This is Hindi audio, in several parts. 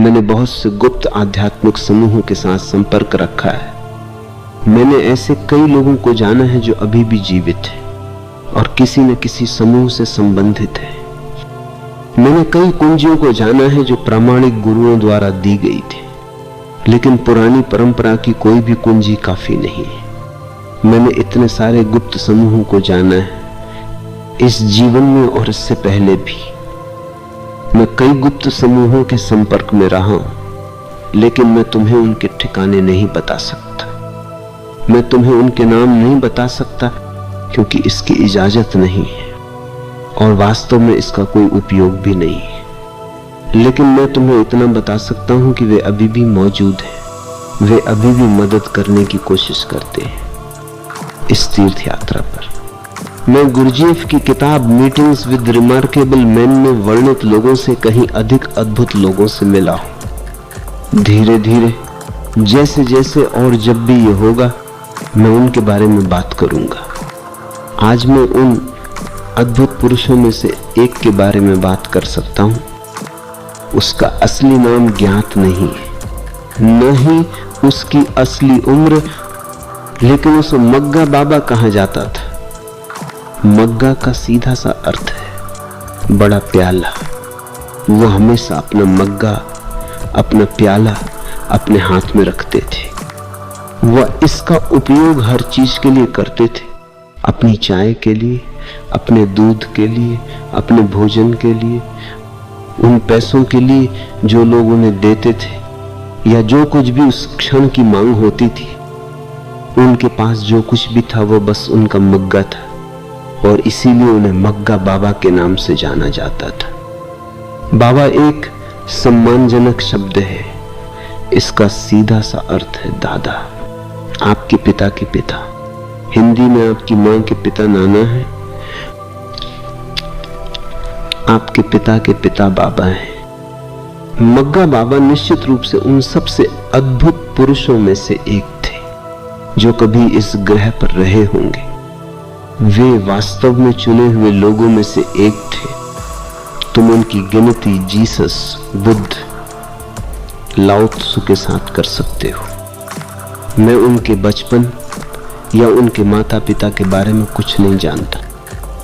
मैंने बहुत से गुप्त आध्यात्मिक समूहों के साथ संपर्क रखा है। मैंने ऐसे कई लोगों को जाना है जो अभी भी जीवित हैं और किसी न किसी समूह से संबंधित है। मैंने कई कुंजियों को जाना है जो प्रामाणिक गुरुओं द्वारा दी गई थी, लेकिन पुरानी परंपरा की कोई भी कुंजी काफी नहीं है। मैंने इतने सारे गुप्त समूहों को जाना है इस जीवन में और इससे पहले भी। मैं कई गुप्त समूहों के संपर्क में रहा हूं, लेकिन मैं तुम्हें उनके ठिकाने नहीं बता सकता। मैं तुम्हें उनके नाम नहीं बता सकता क्योंकि इसकी इजाजत नहीं है और वास्तव में इसका कोई उपयोग भी नहीं है। लेकिन मैं तुम्हें इतना बता सकता हूं कि वे अभी भी मौजूद हैं। वे अभी भी मदद करने की कोशिश करते हैं इस तीर्थ यात्रा पर। मैं गुरजीएफ की किताब मीटिंग्स विद रिमार्केबल मैन में वर्णित लोगों से कहीं अधिक अद्भुत लोगों से मिला हूं। धीरे धीरे जैसे जैसे और जब भी ये होगा, मैं उनके बारे में बात करूंगा। आज मैं उन अद्भुत पुरुषों में से एक के बारे में बात कर सकता हूं। उसका असली नाम ज्ञात नहीं है, न ही उसकी असली उम्र, लेकिन उसे मग्गा बाबा कहा जाता था। मग्गा का सीधा सा अर्थ है बड़ा प्याला। वो हमेशा अपना मग्गा, अपना प्याला अपने हाथ में रखते थे। वह इसका उपयोग हर चीज के लिए करते थे, अपनी चाय के लिए, अपने दूध के लिए, अपने भोजन के लिए, उन पैसों के लिए जो लोग उन्हें देते थे, या जो कुछ भी उस क्षण की मांग होती थी। उनके पास जो कुछ भी था वो बस उनका मग्गा था और इसीलिए उन्हें मग्गा बाबा के नाम से जाना जाता था। बाबा एक सम्मानजनक शब्द है। इसका सीधा सा अर्थ है दादा, आपके पिता के पिता। हिंदी में आपकी मां के पिता नाना है, आपके पिता के पिता बाबा हैं। मग्गा बाबा निश्चित रूप से उन सबसे अद्भुत पुरुषों में से एक थे जो कभी इस ग्रह पर रहे होंगे। वे वास्तव में चुने हुए लोगों में से एक थे। तुम उनकी गिनती जीसस, बुद्ध, लाओ त्सु के साथ कर सकते हो। मैं उनके बचपन या उनके माता पिता के बारे में कुछ नहीं जानता।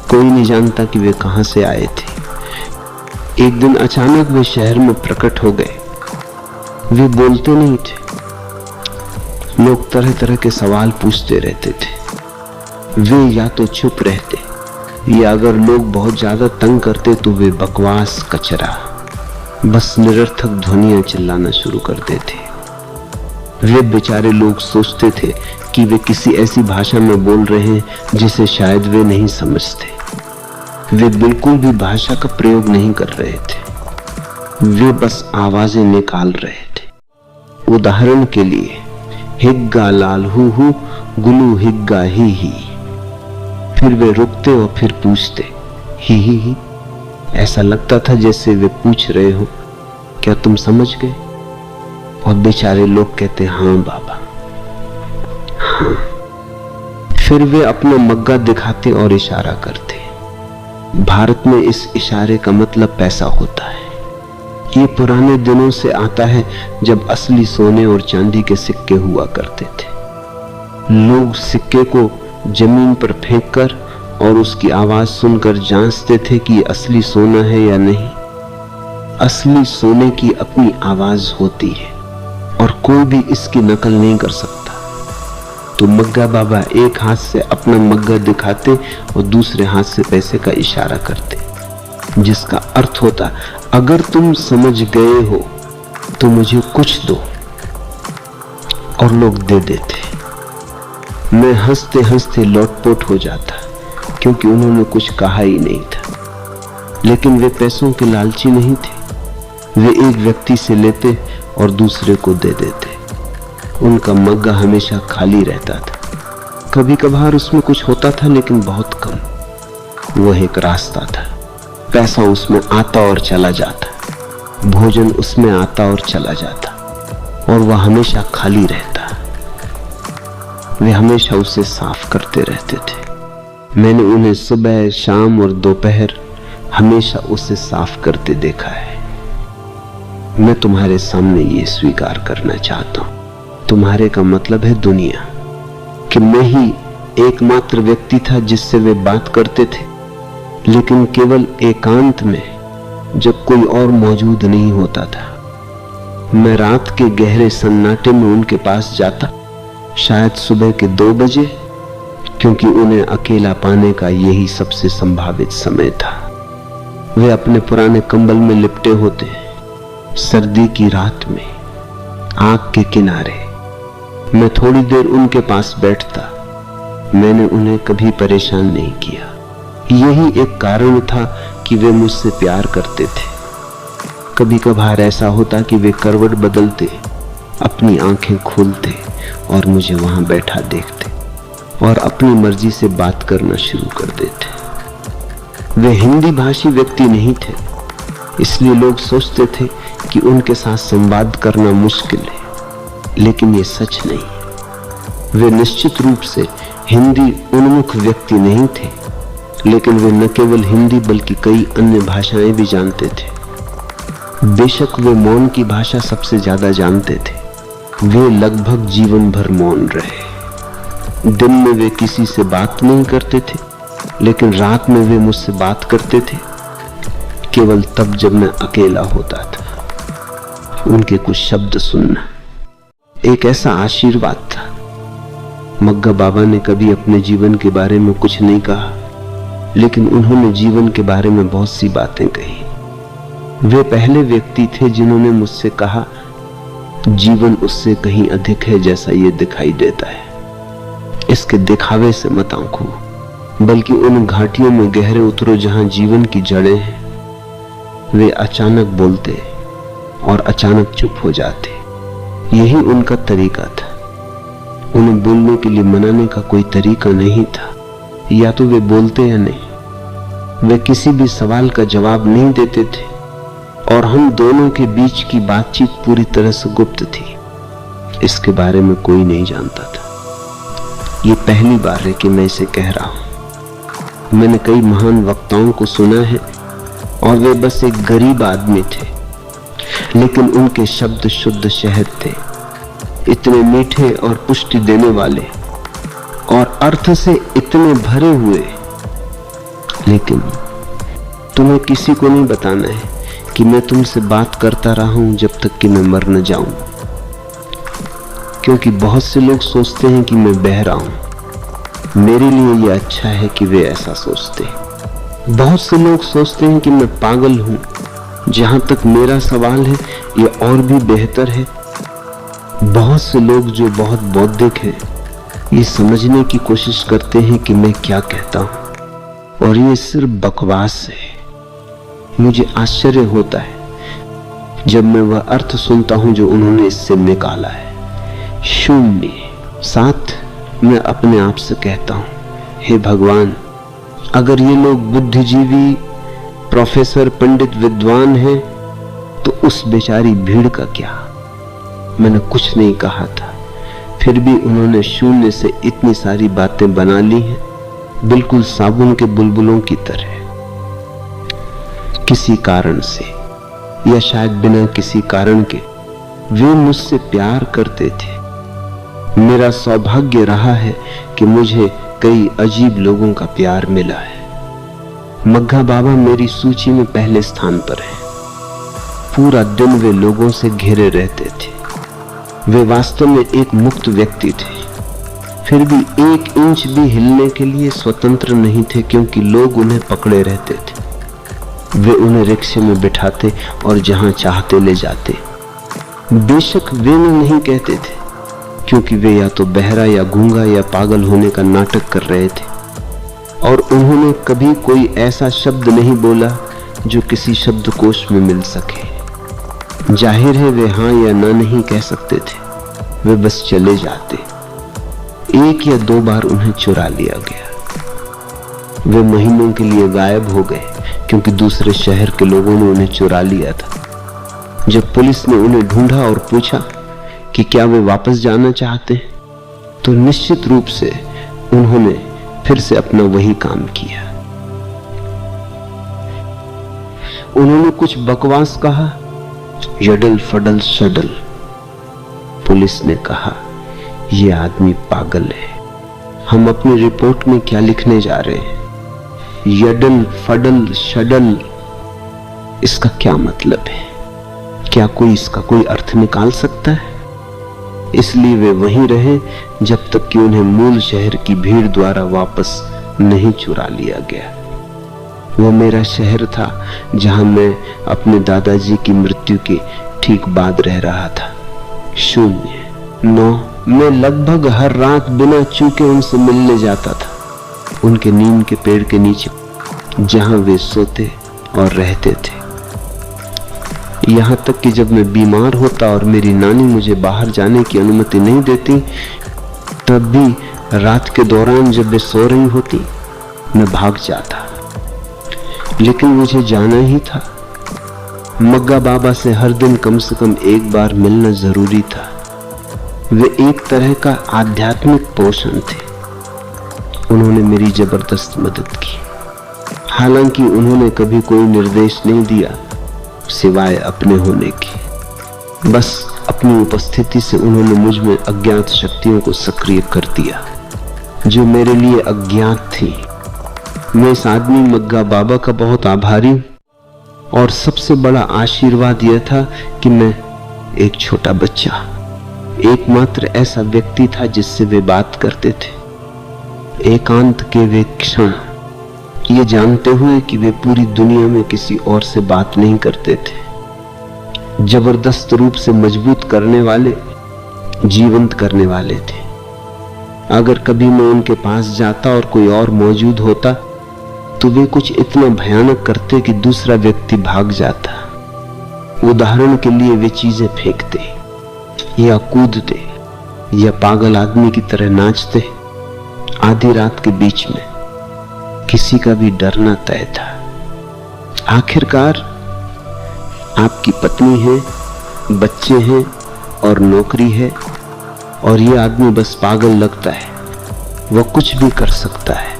कोई नहीं जानता कि वे कहां से आए थे। एक दिन अचानक वे शहर में प्रकट हो गए। वे बोलते नहीं थे। लोग तरह तरह के सवाल पूछते रहते थे। वे या तो चुप रहते, या अगर लोग बहुत ज्यादा तंग करते तो वे बकवास, कचरा, बस निरर्थक ध्वनियां चिल्लाना शुरू कर देते। वे बेचारे लोग सोचते थे कि वे किसी ऐसी भाषा में बोल रहे हैं जिसे शायद वे नहीं समझते। वे बिल्कुल भी भाषा का प्रयोग नहीं कर रहे थे, वे बस आवाजें निकाल रहे थे। उदाहरण के लिए, हिग्गा लाल हु गुलू हिग्गा ही। फिर वे रुकते और फिर पूछते ही। ऐसा लगता था जैसे वे पूछ रहे हो, क्या तुम समझ गए? और बेचारे लोग कहते हाँ बाबा, हाँ। फिर वे अपना मग्गा दिखाते और इशारा करते। भारत में इस इशारे का मतलब पैसा होता है। ये पुराने दिनों से आता है जब असली सोने और चांदी के सिक्के हुआ करते थे। लोग सिक्के को जमीन पर फेंककर और उसकी आवाज सुनकर जांचते थे कि ये असली सोना है या नहीं। असली सोने की अपनी आवाज होती है और कोई भी इसकी नकल नहीं कर सकता। तो मग्गा बाबा एक हाथ से अपना मग्गा दिखाते और दूसरे हाथ से पैसे का इशारा करते, जिसका अर्थ होता, अगर तुम समझ गए हो तो मुझे कुछ दो। और लोग दे देते। मैं हंसते हंसते लोटपोट हो जाता क्योंकि उन्होंने कुछ कहा ही नहीं था। लेकिन वे पैसों के लालची नहीं थे। वे एक व्यक्ति से लेते और दूसरे को दे देते। उनका मग्गा हमेशा खाली रहता था। कभी कभार उसमें कुछ होता था, लेकिन बहुत कम। वह एक रास्ता था। पैसा उसमें आता और चला जाता, भोजन उसमें आता और चला जाता, और वह हमेशा खाली रहता। वे हमेशा उसे साफ करते रहते थे। मैंने उन्हें सुबह, शाम और दोपहर हमेशा उसे साफ करते देखा है। मैं तुम्हारे सामने ये स्वीकार करना चाहता हूं, तुम्हारे का मतलब है दुनिया, कि मैं ही एकमात्र व्यक्ति था जिससे वे बात करते थे, लेकिन केवल एकांत में, जब कोई और मौजूद नहीं होता था। मैं रात के गहरे सन्नाटे में उनके पास जाता, शायद सुबह के 2 बजे, क्योंकि उन्हें अकेला पाने का यही सबसे संभावित समय था। वे अपने पुराने कंबल में लिपटे होते, सर्दी की रात में, आग के किनारे। मैं थोड़ी देर उनके पास बैठता। मैंने उन्हें कभी परेशान नहीं किया। यही एक कारण था कि वे मुझसे प्यार करते थे। कभी कभार ऐसा होता कि वे करवट बदलते, अपनी आंखें खोलते और मुझे वहां बैठा देखते और अपनी मर्जी से बात करना शुरू कर देते। वे हिंदी भाषी व्यक्ति नहीं थे, इसलिए लोग सोचते थे कि उनके साथ संवाद करना मुश्किल है, लेकिन ये सच नहीं। वे निश्चित रूप से हिंदी उन्मुख व्यक्ति नहीं थे, लेकिन वे न केवल हिंदी बल्कि कई अन्य भाषाएं भी जानते थे। बेशक वे मौन की भाषा सबसे ज्यादा जानते थे। वे लगभग जीवन भर मौन रहे। दिन में वे किसी से बात नहीं करते थे, लेकिन रात में वे मुझसे बात करते थे, केवल तब जब मैं अकेला होता था। उनके कुछ शब्द सुनना एक ऐसा आशीर्वाद था। मग्गा बाबा ने कभी अपने जीवन के बारे में कुछ नहीं कहा, लेकिन उन्होंने जीवन के बारे में बहुत सी बातें कही। वे पहले व्यक्ति थे जिन्होंने मुझसे कहा, जीवन उससे कहीं अधिक है जैसा ये दिखाई देता है। इसके दिखावे से मत आंखो, बल्कि उन घाटियों में गहरे उतरो जहां जीवन की जड़ें हैं। वे अचानक बोलते और अचानक चुप हो जाते। यही उनका तरीका था। उन्हें बोलने के लिए मनाने का कोई तरीका नहीं था। या तो वे बोलते या नहीं। वे किसी भी सवाल का जवाब नहीं देते थे और हम दोनों के बीच की बातचीत पूरी तरह से गुप्त थी। इसके बारे में कोई नहीं जानता था। ये पहली बार है कि मैं इसे कह रहा हूं। मैंने कई महान वक्ताओं को सुना है और वे बस एक गरीब आदमी थे, लेकिन उनके शब्द शुद्ध शहद थे, इतने मीठे और पुष्टि देने वाले और अर्थ से इतने भरे हुए। लेकिन तुम्हें किसी को नहीं बताना है कि मैं तुमसे बात करता रहा हूं जब तक कि मैं मर न जाऊं, क्योंकि बहुत से लोग सोचते हैं कि मैं बह रहा हूं। मेरे लिए यह अच्छा है कि वे ऐसा सोचते हैं। बहुत से लोग सोचते हैं कि मैं पागल हूं। जहां तक मेरा सवाल है, यह और भी बेहतर है। बहुत से लोग जो बहुत बौद्धिक हैं, ये समझने की कोशिश करते हैं कि मैं क्या कहता हूं, और ये सिर्फ बकवास है। मुझे आश्चर्य होता है जब मैं वह अर्थ सुनता हूं जो उन्होंने इससे निकाला है। शून्य। साथ मैं अपने आप से कहता हूं, हे भगवान, अगर ये लोग बुद्धिजीवी, प्रोफेसर, पंडित, विद्वान हैं, तो उस बेचारी भीड़ का क्या। मैंने कुछ नहीं कहा था, फिर भी उन्होंने शून्य से इतनी सारी बातें बना ली हैं, बिल्कुल साबुन के बुलबुलों की तरह। किसी कारण से, या शायद बिना किसी कारण के, वे मुझसे प्यार करते थे। मेरा सौभाग्य रहा है कि मुझे कई अजीब लोगों का प्यार मिला है। मग्गा बाबा मेरी सूची में पहले स्थान पर है। पूरा दिन वे लोगों से घिरे रहते थे। वे वास्तव में एक मुक्त व्यक्ति थे, फिर भी 1 इंच भी हिलने के लिए स्वतंत्र नहीं थे, क्योंकि लोग उन्हें पकड़े रहते थे। वे उन्हें रिक्शे में बिठाते और जहां चाहते ले जाते। बेशक वे नहीं कहते थे, क्योंकि वे या तो बहरा या गूंगा या पागल होने का नाटक कर रहे थे, और उन्होंने कभी कोई ऐसा शब्द नहीं बोला जो किसी शब्दकोश में मिल सके। जाहिर है वे हाँ या ना नहीं कह सकते थे, वे बस चले जाते। 1 या 2 बार उन्हें चुरा लिया गया। वे महीनों के लिए गायब हो गए, क्योंकि दूसरे शहर के लोगों ने उन्हें चुरा लिया था। जब पुलिस ने उन्हें ढूंढा और पूछा कि क्या वे वापस जाना चाहते हैं, तो निश्चित रूप से उन्होंने फिर से अपना वही काम किया। उन्होंने कुछ बकवास कहा यडल फडल शडल। पुलिस ने कहा, यह आदमी पागल है। हम अपनी रिपोर्ट में क्या लिखने जा रहे हैं? यडल फडल शडल, इसका क्या मतलब है? क्या कोई इसका कोई अर्थ निकाल सकता है? इसलिए वे वहीं रहे जब तक कि उन्हें मूल शहर की भीड़ द्वारा वापस नहीं चुरा लिया गया। वो मेरा शहर था जहां मैं अपने दादाजी की मृत्यु के ठीक बाद रह रहा था। 09। मैं लगभग हर रात बिना चूके उनसे मिलने जाता था, उनके नीम के पेड़ के नीचे, जहां वे सोते और रहते थे। यहां तक कि जब मैं बीमार होता और मेरी नानी मुझे बाहर जाने की अनुमति नहीं देती, तब भी रात के दौरान जब वे सो रही होती, मैं भाग जाता। लेकिन मुझे जाना ही था। मग्गा बाबा से हर दिन कम से कम एक बार मिलना जरूरी था। वे एक तरह का आध्यात्मिक पोषण थे। उन्होंने मेरी जबरदस्त मदद की। हालांकि उन्होंने कभी कोई निर्देश नहीं दिया सिवाय अपने होने की। बस अपनी उपस्थिति से उन्होंने मुझ में अज्ञात शक्तियों को सक्रिय कर दिया जो मेरे लिए अज्ञात थी। मैं इस आदमी मग्गा बाबा का बहुत आभारी हूं, और सबसे बड़ा आशीर्वाद यह था कि मैं एक छोटा बच्चा, एकमात्र ऐसा व्यक्ति था जिससे वे बात करते थे। एकांत के वे क्षण, ये जानते हुए कि वे पूरी दुनिया में किसी और से बात नहीं करते थे, जबरदस्त रूप से मजबूत करने वाले, जीवंत करने वाले थे। अगर कभी मैं उनके पास जाता और कोई और मौजूद होता, तो वे कुछ इतना भयानक करते कि दूसरा व्यक्ति भाग जाता। उदाहरण के लिए वे चीजें फेंकते या कूदते या पागल आदमी की तरह नाचते। आधी रात के बीच में किसी का भी डरना तय था। आखिरकार आपकी पत्नी है, बच्चे हैं और नौकरी है, और ये आदमी बस पागल लगता है, वह कुछ भी कर सकता है।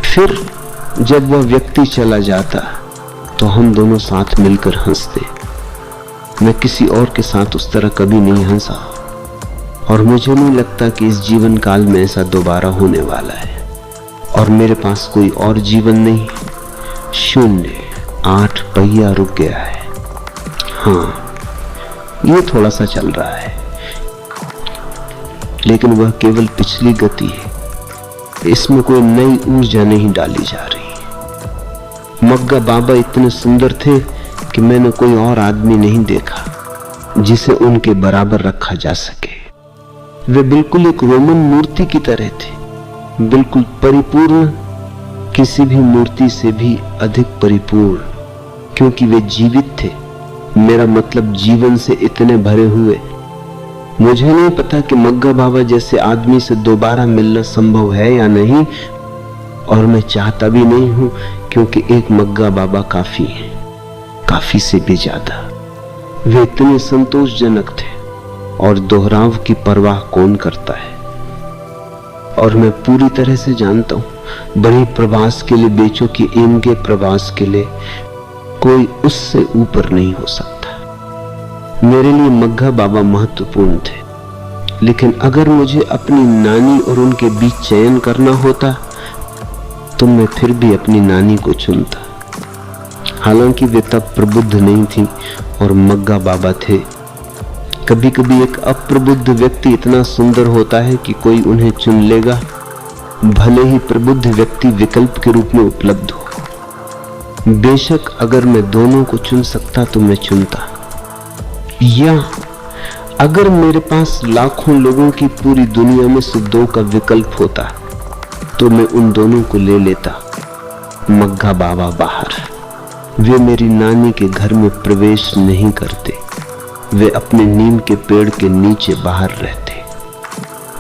फिर जब वह व्यक्ति चला जाता तो हम दोनों साथ मिलकर हंसते। मैं किसी और के साथ उस तरह कभी नहीं हंसा, और मुझे नहीं लगता कि इस जीवन काल में ऐसा दोबारा होने वाला है। और मेरे पास कोई और जीवन नहीं, 08 पहिया रुक गया है। हाँ, ये थोड़ा सा चल रहा है, लेकिन वह केवल पिछली गति है। इसमें कोई नई ऊर्जा नहीं डाली जा रही। मग्गा बाबा इतने सुंदर थे कि मैंने कोई और आदमी नहीं देखा जिसे उनके बराबर रखा जा सके। वे बिल्कुल एक रोमन मूर्ति की तरह थे, बिल्कुल परिपूर्ण, किसी भी मूर्ति से भी अधिक परिपूर्ण, क्योंकि वे जीवित थे। मेरा मतलब जीवन से इतने भरे हुए। मुझे नहीं पता कि मग्गा बाबा जैसे आदमी से दोबारा मिलना संभव है या नहीं, और मैं चाहता भी नहीं हूं, क्योंकि एक मग्गा बाबा काफी है, काफी से भी ज्यादा। वे इतने संतोषजनक थे, और दोहराव की परवाह कौन करता है। और मैं पूरी तरह से जानता हूं, बड़े प्रवास के लिए, बेचों की ईम के प्रवास के लिए कोई उससे ऊपर नहीं हो सकता। मेरे लिए मग्गा बाबा महत्वपूर्ण थे, लेकिन अगर मुझे अपनी नानी और उनके बीच चयन करना होता, तो मैं फिर भी अपनी नानी को चुनता। हालांकि वे तब प्रबुद्ध नहीं थी और मग्गा बाबा थे। कभी कभी एक अप्रबुद्ध व्यक्ति इतना सुंदर होता है कि कोई उन्हें चुन लेगा, भले ही प्रबुद्ध व्यक्ति विकल्प के रूप में उपलब्ध हो। बेशक अगर मैं दोनों को चुन सकता तो मैं चुनता, या अगर मेरे पास लाखों लोगों की पूरी दुनिया में से 2 का विकल्प होता, तो मैं उन दोनों को ले लेता। मग्गा बाबा बाहर, वे मेरी नानी के घर में प्रवेश नहीं करते। वे अपने नीम के पेड़ के नीचे बाहर रहते,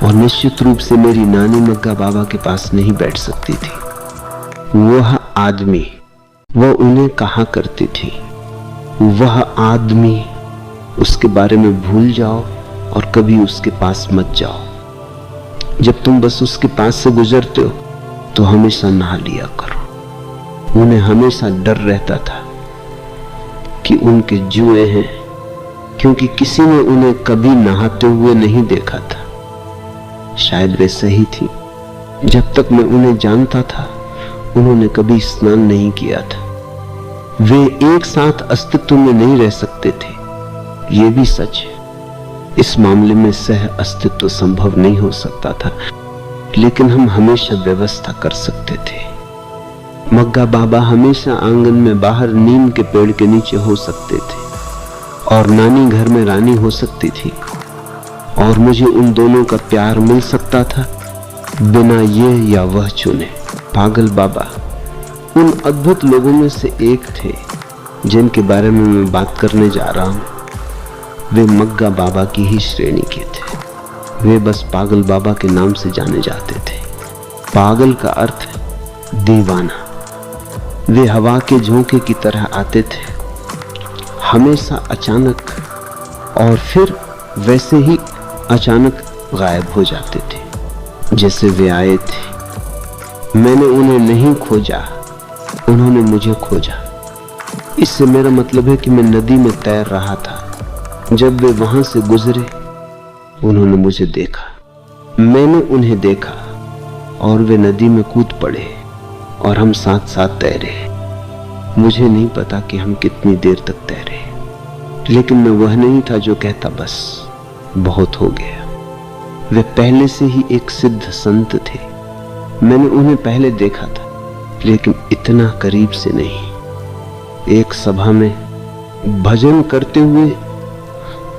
और निश्चित रूप से मेरी नानी मग्गा बाबा के पास नहीं बैठ सकती थी। वह आदमी, वह उन्हें कहा करती थी, वह आदमी, उसके बारे में भूल जाओ और कभी उसके पास मत जाओ। जब तुम बस उसके पास से गुजरते हो तो हमेशा नहा लिया करो। उन्हें हमेशा डर रहता था कि उनके जुए हैं, क्योंकि किसी ने उन्हें कभी नहाते हुए नहीं देखा था। शायद वे सही थी। जब तक मैं उन्हें जानता था उन्होंने कभी स्नान नहीं किया था। वे एक साथ अस्तित्व में नहीं रह सकते थे, ये भी सच है। इस मामले में सह अस्तित्व संभव नहीं हो सकता था, लेकिन हम हमेशा व्यवस्था कर सकते थे। मग्गा बाबा हमेशा आंगन में बाहर नीम के पेड़ के नीचे हो सकते थे और नानी घर में रानी हो सकती थी, और मुझे उन दोनों का प्यार मिल सकता था बिना ये या वह चुने। पागल बाबा उन अद्भुत लोगों में से एक थे जिनके बारे में मैं बात करने जा रहा हूं। वे मग्गा बाबा की ही श्रेणी के थे। वे बस पागल बाबा के नाम से जाने जाते थे। पागल का अर्थ है दीवाना। वे हवा के झोंके की तरह आते थे, हमेशा अचानक, और फिर वैसे ही अचानक गायब हो जाते थे जैसे वे आए थे। मैंने उन्हें नहीं खोजा, उन्होंने मुझे खोजा। इससे मेरा मतलब है कि मैं नदी में तैर रहा था। जब वे वहां से गुजरे उन्होंने मुझे देखा, मैंने उन्हें देखा, और वे नदी में कूद पड़े और हम साथ साथ तैरे। मुझे नहीं पता कि हम कितनी देर तक तैरे, लेकिन मैं वह नहीं था जो कहता बस बहुत हो गया। वे पहले से ही एक सिद्ध संत थे। मैंने उन्हें पहले देखा था, लेकिन इतना करीब से नहीं। एक सभा में भजन करते हुए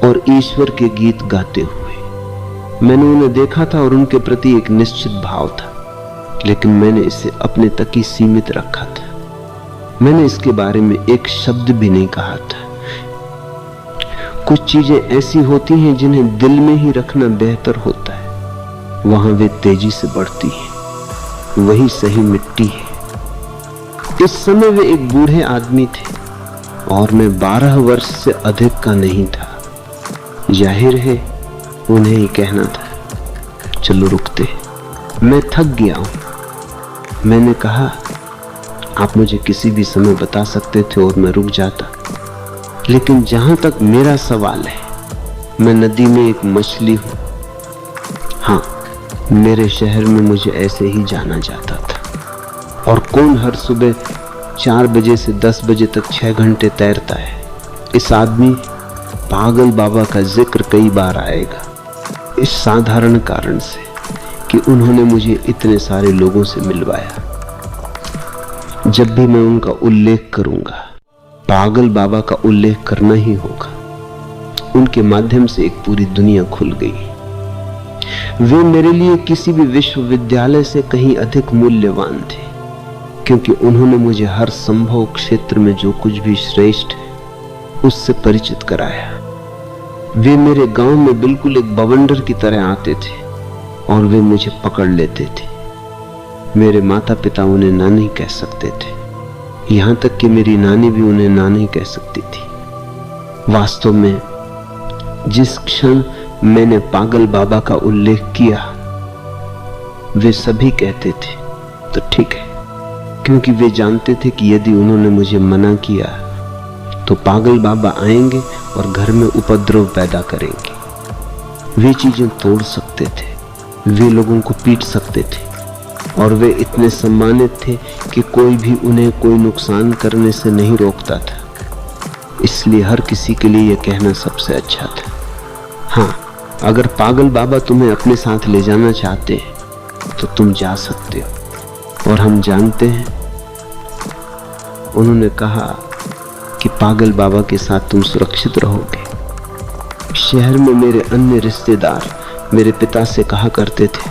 और ईश्वर के गीत गाते हुए मैंने उन्हें देखा था, और उनके प्रति एक निश्चित भाव था, लेकिन मैंने इसे अपने तक ही सीमित रखा था। मैंने इसके बारे में एक शब्द भी नहीं कहा था। कुछ चीजें ऐसी होती हैं जिन्हें दिल में ही रखना बेहतर होता है। वहां वे तेजी से बढ़ती हैं। वही सही मिट्टी है। इस समय वे एक बूढ़े आदमी थे और मैं 12 वर्ष से अधिक का नहीं था। जाहिर है उन्हें ही कहना था चलो रुकते, मैं थक गया हूं। मैंने कहा आप मुझे किसी भी समय बता सकते थे और मैं रुक जाता, लेकिन जहां तक मेरा सवाल है, मैं नदी में एक मछली हूं। हाँ, मेरे शहर में मुझे ऐसे ही जाना जाता था। और कौन हर सुबह 4 बजे से 10 बजे तक 6 घंटे तैरता है? इस आदमी पागल बाबा का जिक्र कई बार आएगा, इस साधारण कारण से कि उन्होंने मुझे इतने सारे लोगों से मिलवाया। जब भी मैं उनका उल्लेख करूंगा, पागल बाबा का उल्लेख करना ही होगा। उनके माध्यम से एक पूरी दुनिया खुल गई। वे मेरे लिए किसी भी विश्वविद्यालय से कहीं अधिक मूल्यवान थे, क्योंकि उन्होंने मुझे हर संभव क्षेत्र में जो कुछ भी श्रेष्ठ है उससे परिचित कराया। वे मेरे गांव में बिल्कुल एक बवंडर की तरह आते थे और वे मुझे पकड़ लेते थे। मेरे माता पिता उन्हें नानी कह सकते थे, यहां तक कि मेरी नानी भी उन्हें नानी कह सकती थी। वास्तव में जिस क्षण मैंने पागल बाबा का उल्लेख किया, वे सभी कहते थे तो ठीक है, क्योंकि वे जानते थे कि यदि उन्होंने मुझे मना किया तो पागल बाबा आएंगे और घर में उपद्रव पैदा करेंगे। वे चीजें तोड़ सकते थे, वे लोगों को पीट सकते थे, और वे इतने सम्मानित थे कि कोई भी उन्हें कोई नुकसान करने से नहीं रोकता था। इसलिए हर किसी के लिए यह कहना सबसे अच्छा था। हाँ, अगर पागल बाबा तुम्हें अपने साथ ले जाना चाहते हैं तो तुम जा सकते हो। और हम जानते हैं, उन्होंने कहा कि पागल बाबा के साथ तुम सुरक्षित रहोगे। शहर में मेरे अन्य रिश्तेदार मेरे पिता से कहा करते थे,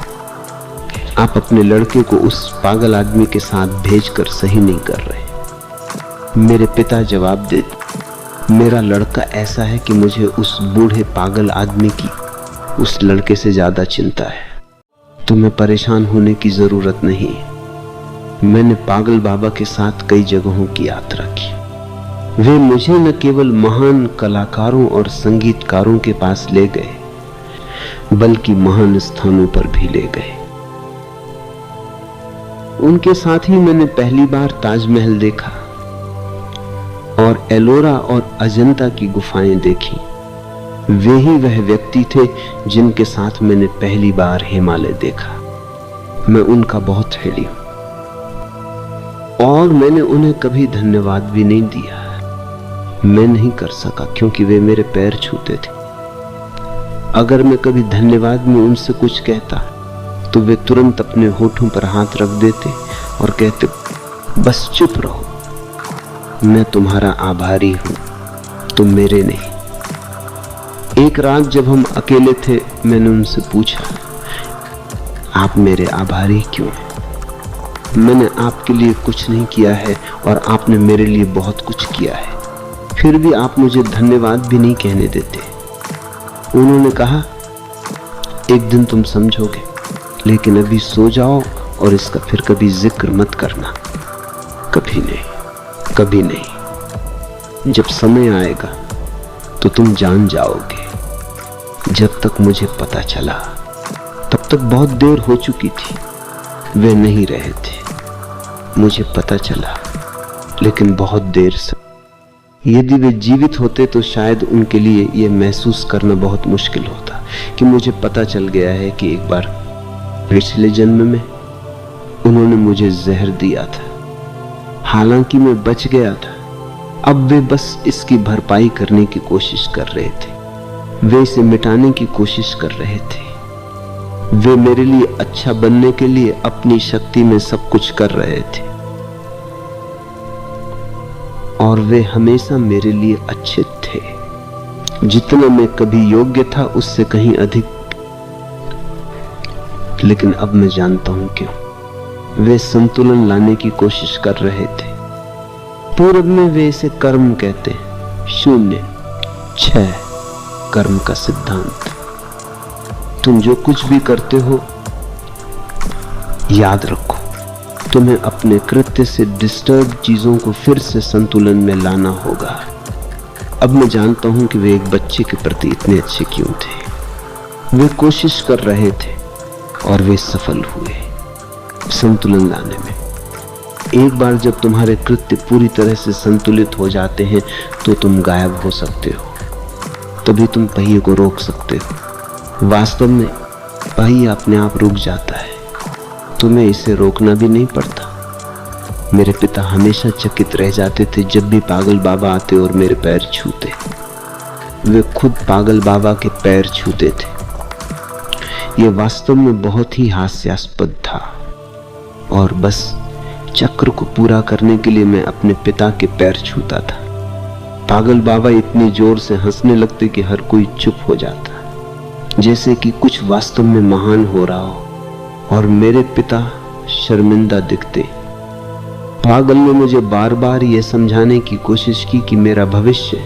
आप अपने लड़के को उस पागल आदमी के साथ भेजकर सही नहीं कर रहे। मेरे पिता जवाब देते, मेरा लड़का ऐसा है कि मुझे उस बूढ़े पागल आदमी की उस लड़के से ज्यादा चिंता है। तुम्हें परेशान होने की जरूरत नहीं। मैंने पागल बाबा के साथ कई जगहों की यात्रा की। वे मुझे न केवल महान कलाकारों और संगीतकारों के पास ले गए, बल्कि महान स्थानों पर भी ले गए। उनके साथ ही मैंने पहली बार ताजमहल देखा। और एलोरा और अजंता की गुफाएं देखी। वे ही वह व्यक्ति थे जिनके साथ मैंने पहली बार हिमालय देखा। मैं उनका बहुत ऋणी हूं और मैंने उन्हें कभी धन्यवाद भी नहीं दिया। मैं नहीं कर सका क्योंकि वे मेरे पैर छूते थे। अगर मैं कभी धन्यवाद में उनसे कुछ कहता तो वे तुरंत अपने होठों पर हाथ रख देते और कहते, बस चुप रहो, मैं तुम्हारा आभारी हूं, तुम मेरे नहीं। एक रात जब हम अकेले थे, मैंने उनसे पूछा, आप मेरे आभारी क्यों हैं? मैंने आपके लिए कुछ नहीं किया है और आपने मेरे लिए बहुत कुछ किया है, फिर भी आप मुझे धन्यवाद भी नहीं कहने देते। उन्होंने कहा, एक दिन तुम समझोगे, लेकिन अभी सो जाओ और इसका फिर कभी जिक्र मत करना। कभी नहीं, कभी नहीं। जब समय आएगा तो तुम जान जाओगे। जब तक मुझे पता चला तब तक बहुत देर हो चुकी थी। वे नहीं रहे थे। मुझे पता चला, लेकिन बहुत देर से। यदि वे जीवित होते तो शायद उनके लिए यह महसूस करना बहुत मुश्किल होता कि मुझे पता चल गया है कि एक बार पिछले जन्म में उन्होंने मुझे जहर दिया था। हालांकि मैं बच गया था। अब वे बस इसकी भरपाई करने की कोशिश कर रहे थे। वे इसे मिटाने की कोशिश कर रहे थे। वे मेरे लिए अच्छा बनने के लिए अपनी शक्ति में सब कुछ कर रहे थे और वे हमेशा मेरे लिए अच्छे थे। जितना मैं कभी योग्य था उससे कहीं अधिक। लेकिन अब मैं जानता हूं क्यों। वे संतुलन लाने की कोशिश कर रहे थे। पूर्व में वे इसे कर्म कहते, शून्य, क्षय, कर्म का सिद्धांत। तुम जो कुछ भी करते हो, याद रखो, तुम्हें अपने कृत्य से डिस्टर्ब चीजों को फिर से संतुलन में लाना होगा। अब मैं जानता हूं कि वे एक बच्चे के प्रति इतने अच्छे क्यों थे। वे कोशिश कर रहे थे और वे सफल हुए संतुलन लाने में। एक बार जब तुम्हारे कृत्य पूरी तरह से संतुलित हो जाते हैं तो तुम गायब हो सकते हो। तभी तुम पहिए को रोक सकते हो। वास्तव में पहिया अपने आप रुक जाता है। तुम्हें इसे रोकना भी नहीं पड़ता। मेरे पिता हमेशा चकित रह जाते थे जब भी पागल बाबा आते और मेरे पैर छूते। वे खुद पागल बाबा के पैर छूते थे। यह वास्तव में बहुत ही हास्यास्पद था और बस चक्र को पूरा करने के लिए मैं अपने पिता के पैर छूता था। पागल बाबा इतनी जोर से हंसने लगते कि हर कोई चुप हो जाता, जैसे कि कुछ वास्तव में महान हो रहा हो, और मेरे पिता शर्मिंदा दिखते। पागल ने मुझे बार बार यह समझाने की कोशिश की कि मेरा भविष्य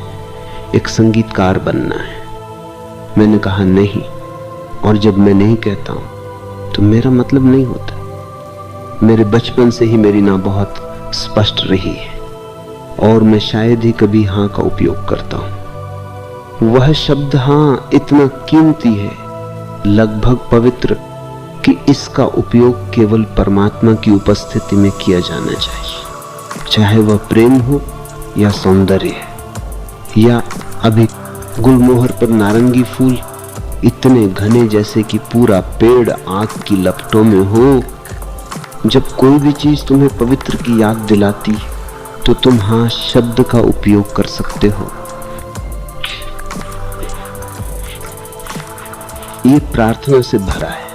एक संगीतकार बनना है। मैंने कहा नहीं, और जब मैं नहीं कहता हूं तो मेरा मतलब नहीं होता। मेरे बचपन से ही मेरी ना बहुत स्पष्ट रही है और मैं शायद ही कभी हां का उपयोग करता हूं। वह शब्द हां इतना कीमती है, लगभग पवित्र, कि इसका उपयोग केवल परमात्मा की उपस्थिति में किया जाना चाहिए। चाहे वह प्रेम हो या सौंदर्य या अभी गुलमोहर पर नारंगी फूल इतने घने जैसे कि पूरा पेड़ आग की लपटों में हो। जब कोई भी चीज तुम्हें पवित्र की याद दिलाती तो तुम हां शब्द का उपयोग कर सकते हो। ये प्रार्थना से भरा है।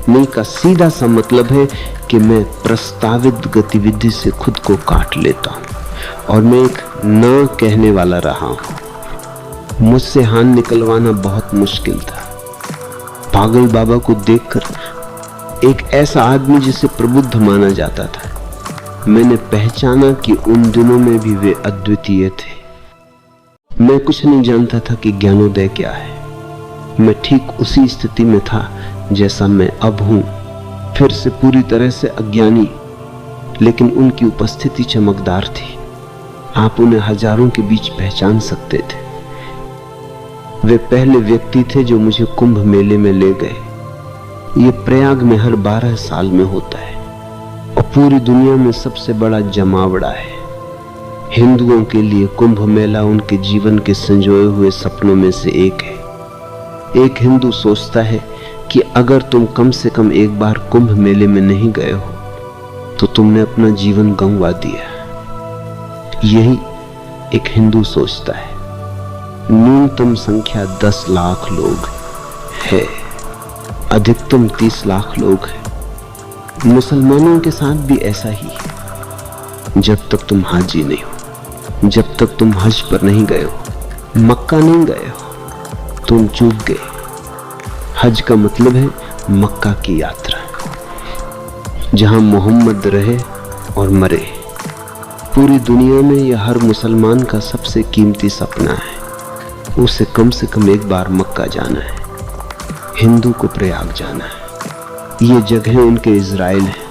नहीं का सीधा सा मतलब है कि मैं प्रस्तावित गतिविधि से खुद को काट लेता हूं और मैं एक न कहने वाला रहा हूं। मुझसे हाथ निकलवाना बहुत मुश्किल था। पागल बाबा को देखकर एक ऐसा आदमी जिसे प्रबुद्ध माना जाता था, मैंने पहचाना कि उन दिनों में भी वे अद्वितीय थे। मैं कुछ नहीं जानता था कि ज्ञानोदय क्या है। मैं ठीक उसी स्थिति में था जैसा मैं अब हूं, फिर से पूरी तरह से अज्ञानी, लेकिन उनकी उपस्थिति चमकदार थी। आप उन्हें हजारों के बीच पहचान सकते थे। वे पहले व्यक्ति थे जो मुझे कुंभ मेले में ले गए। ये प्रयाग में हर 12 साल में होता है और पूरी दुनिया में सबसे बड़ा जमावड़ा है। हिंदुओं के लिए कुंभ मेला उनके जीवन के संजोए हुए सपनों में से एक है। एक हिंदू सोचता है कि अगर तुम कम से कम एक बार कुंभ मेले में नहीं गए हो तो तुमने अपना जीवन गंवा दिया। यही एक हिंदू सोचता है। न्यूनतम संख्या 10 लाख लोग है, अधिकतम 30 लाख लोग हैं। मुसलमानों के साथ भी ऐसा ही है। जब तक तुम हाजी नहीं हो, जब तक तुम हज पर नहीं गए हो, मक्का नहीं गए हो, तुम चूक गए। हज का मतलब है मक्का की यात्रा, जहां मोहम्मद रहे और मरे। पूरी दुनिया में यह हर मुसलमान का सबसे कीमती सपना है, उसे कम से कम एक बार मक्का जाना है, हिंदू को प्रयाग जाना है। ये जगह उनके इज़राइल है।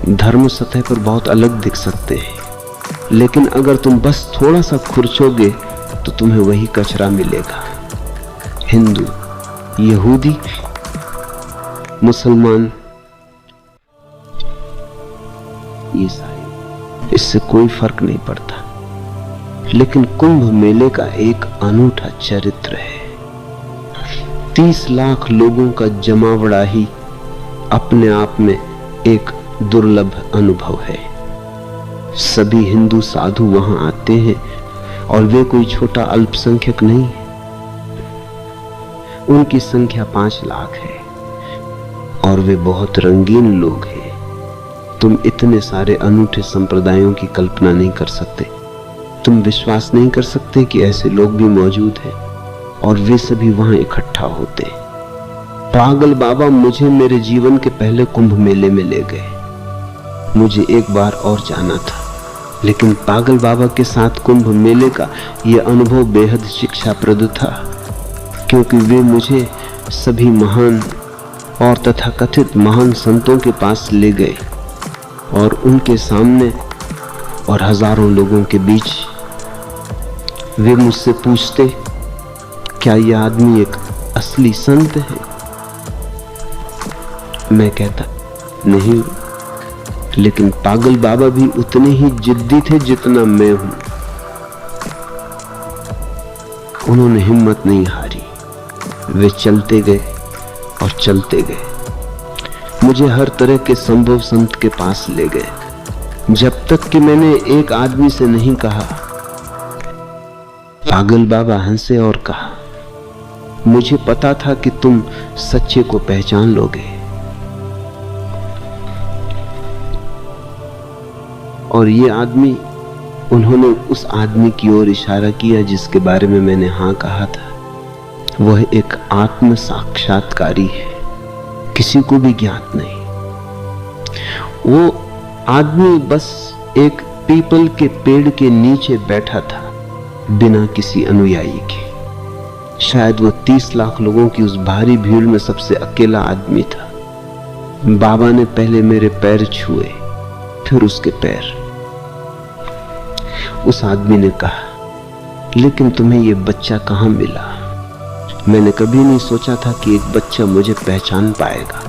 धर्म सतह पर बहुत अलग दिख सकते हैं, लेकिन अगर तुम बस थोड़ा सा खुरचोगे तो तुम्हें वही कचरा मिलेगा। हिंदू, यहूदी, मुसलमान, ईसाई, इससे कोई फर्क नहीं पड़ता। लेकिन कुंभ मेले का एक अनूठा चरित्र है। 30 लाख लोगों का जमावड़ा ही अपने आप में एक दुर्लभ अनुभव है। सभी हिंदू साधु वहां आते हैं और वे कोई छोटा अल्पसंख्यक नहीं है। उनकी संख्या 5 लाख है और वे बहुत रंगीन लोग हैं। तुम इतने सारे अनूठे संप्रदायों की कल्पना नहीं कर सकते। तुम विश्वास नहीं कर सकते कि ऐसे लोग भी मौजूद हैं और वे सभी वहां इकट्ठा होते। पागल बाबा मुझे मेरे जीवन के पहले कुंभ मेले में ले गए। मुझे एक बार और जाना था, लेकिन पागल बाबा के साथ कुंभ मेले का यह अनुभव बेहद शिक्षाप्रद था, क्योंकि वे मुझे सभी महान और तथाकथित महान संतों के पास ले गए और उनके सामने और हजारों लोगों के बीच वे मुझसे पूछते, क्या यह आदमी एक असली संत है? मैं कहता, नहीं, लेकिन पागल बाबा भी उतने ही जिद्दी थे जितना मैं हूं। उन्होंने हिम्मत नहीं हारी। वे चलते गए और चलते गए। मुझे हर तरह के संभव संत के पास ले गए, जब तक कि मैंने एक आदमी से नहीं कहा। पागल बाबा हंसे और कहा, मुझे पता था कि तुम सच्चे को पहचान लोगे। और ये आदमी, उन्होंने उस आदमी की ओर इशारा किया जिसके बारे में मैंने हाँ कहा था। वह एक आत्म साक्षात्कारी है, किसी को भी ज्ञात नहीं। वो आदमी बस एक पीपल के पेड़ के नीचे बैठा था, बिना किसी अनुयायी के। शायद वो 30 लाख लोगों की उस भारी भीड़ में सबसे अकेला आदमी था। बाबा ने पहले मेरे पैर छुए, फिर उसके पैर। उस आदमी ने कहा, लेकिन तुम्हें ये बच्चा कहां मिला? मैंने कभी नहीं सोचा था कि एक बच्चा मुझे पहचान पाएगा।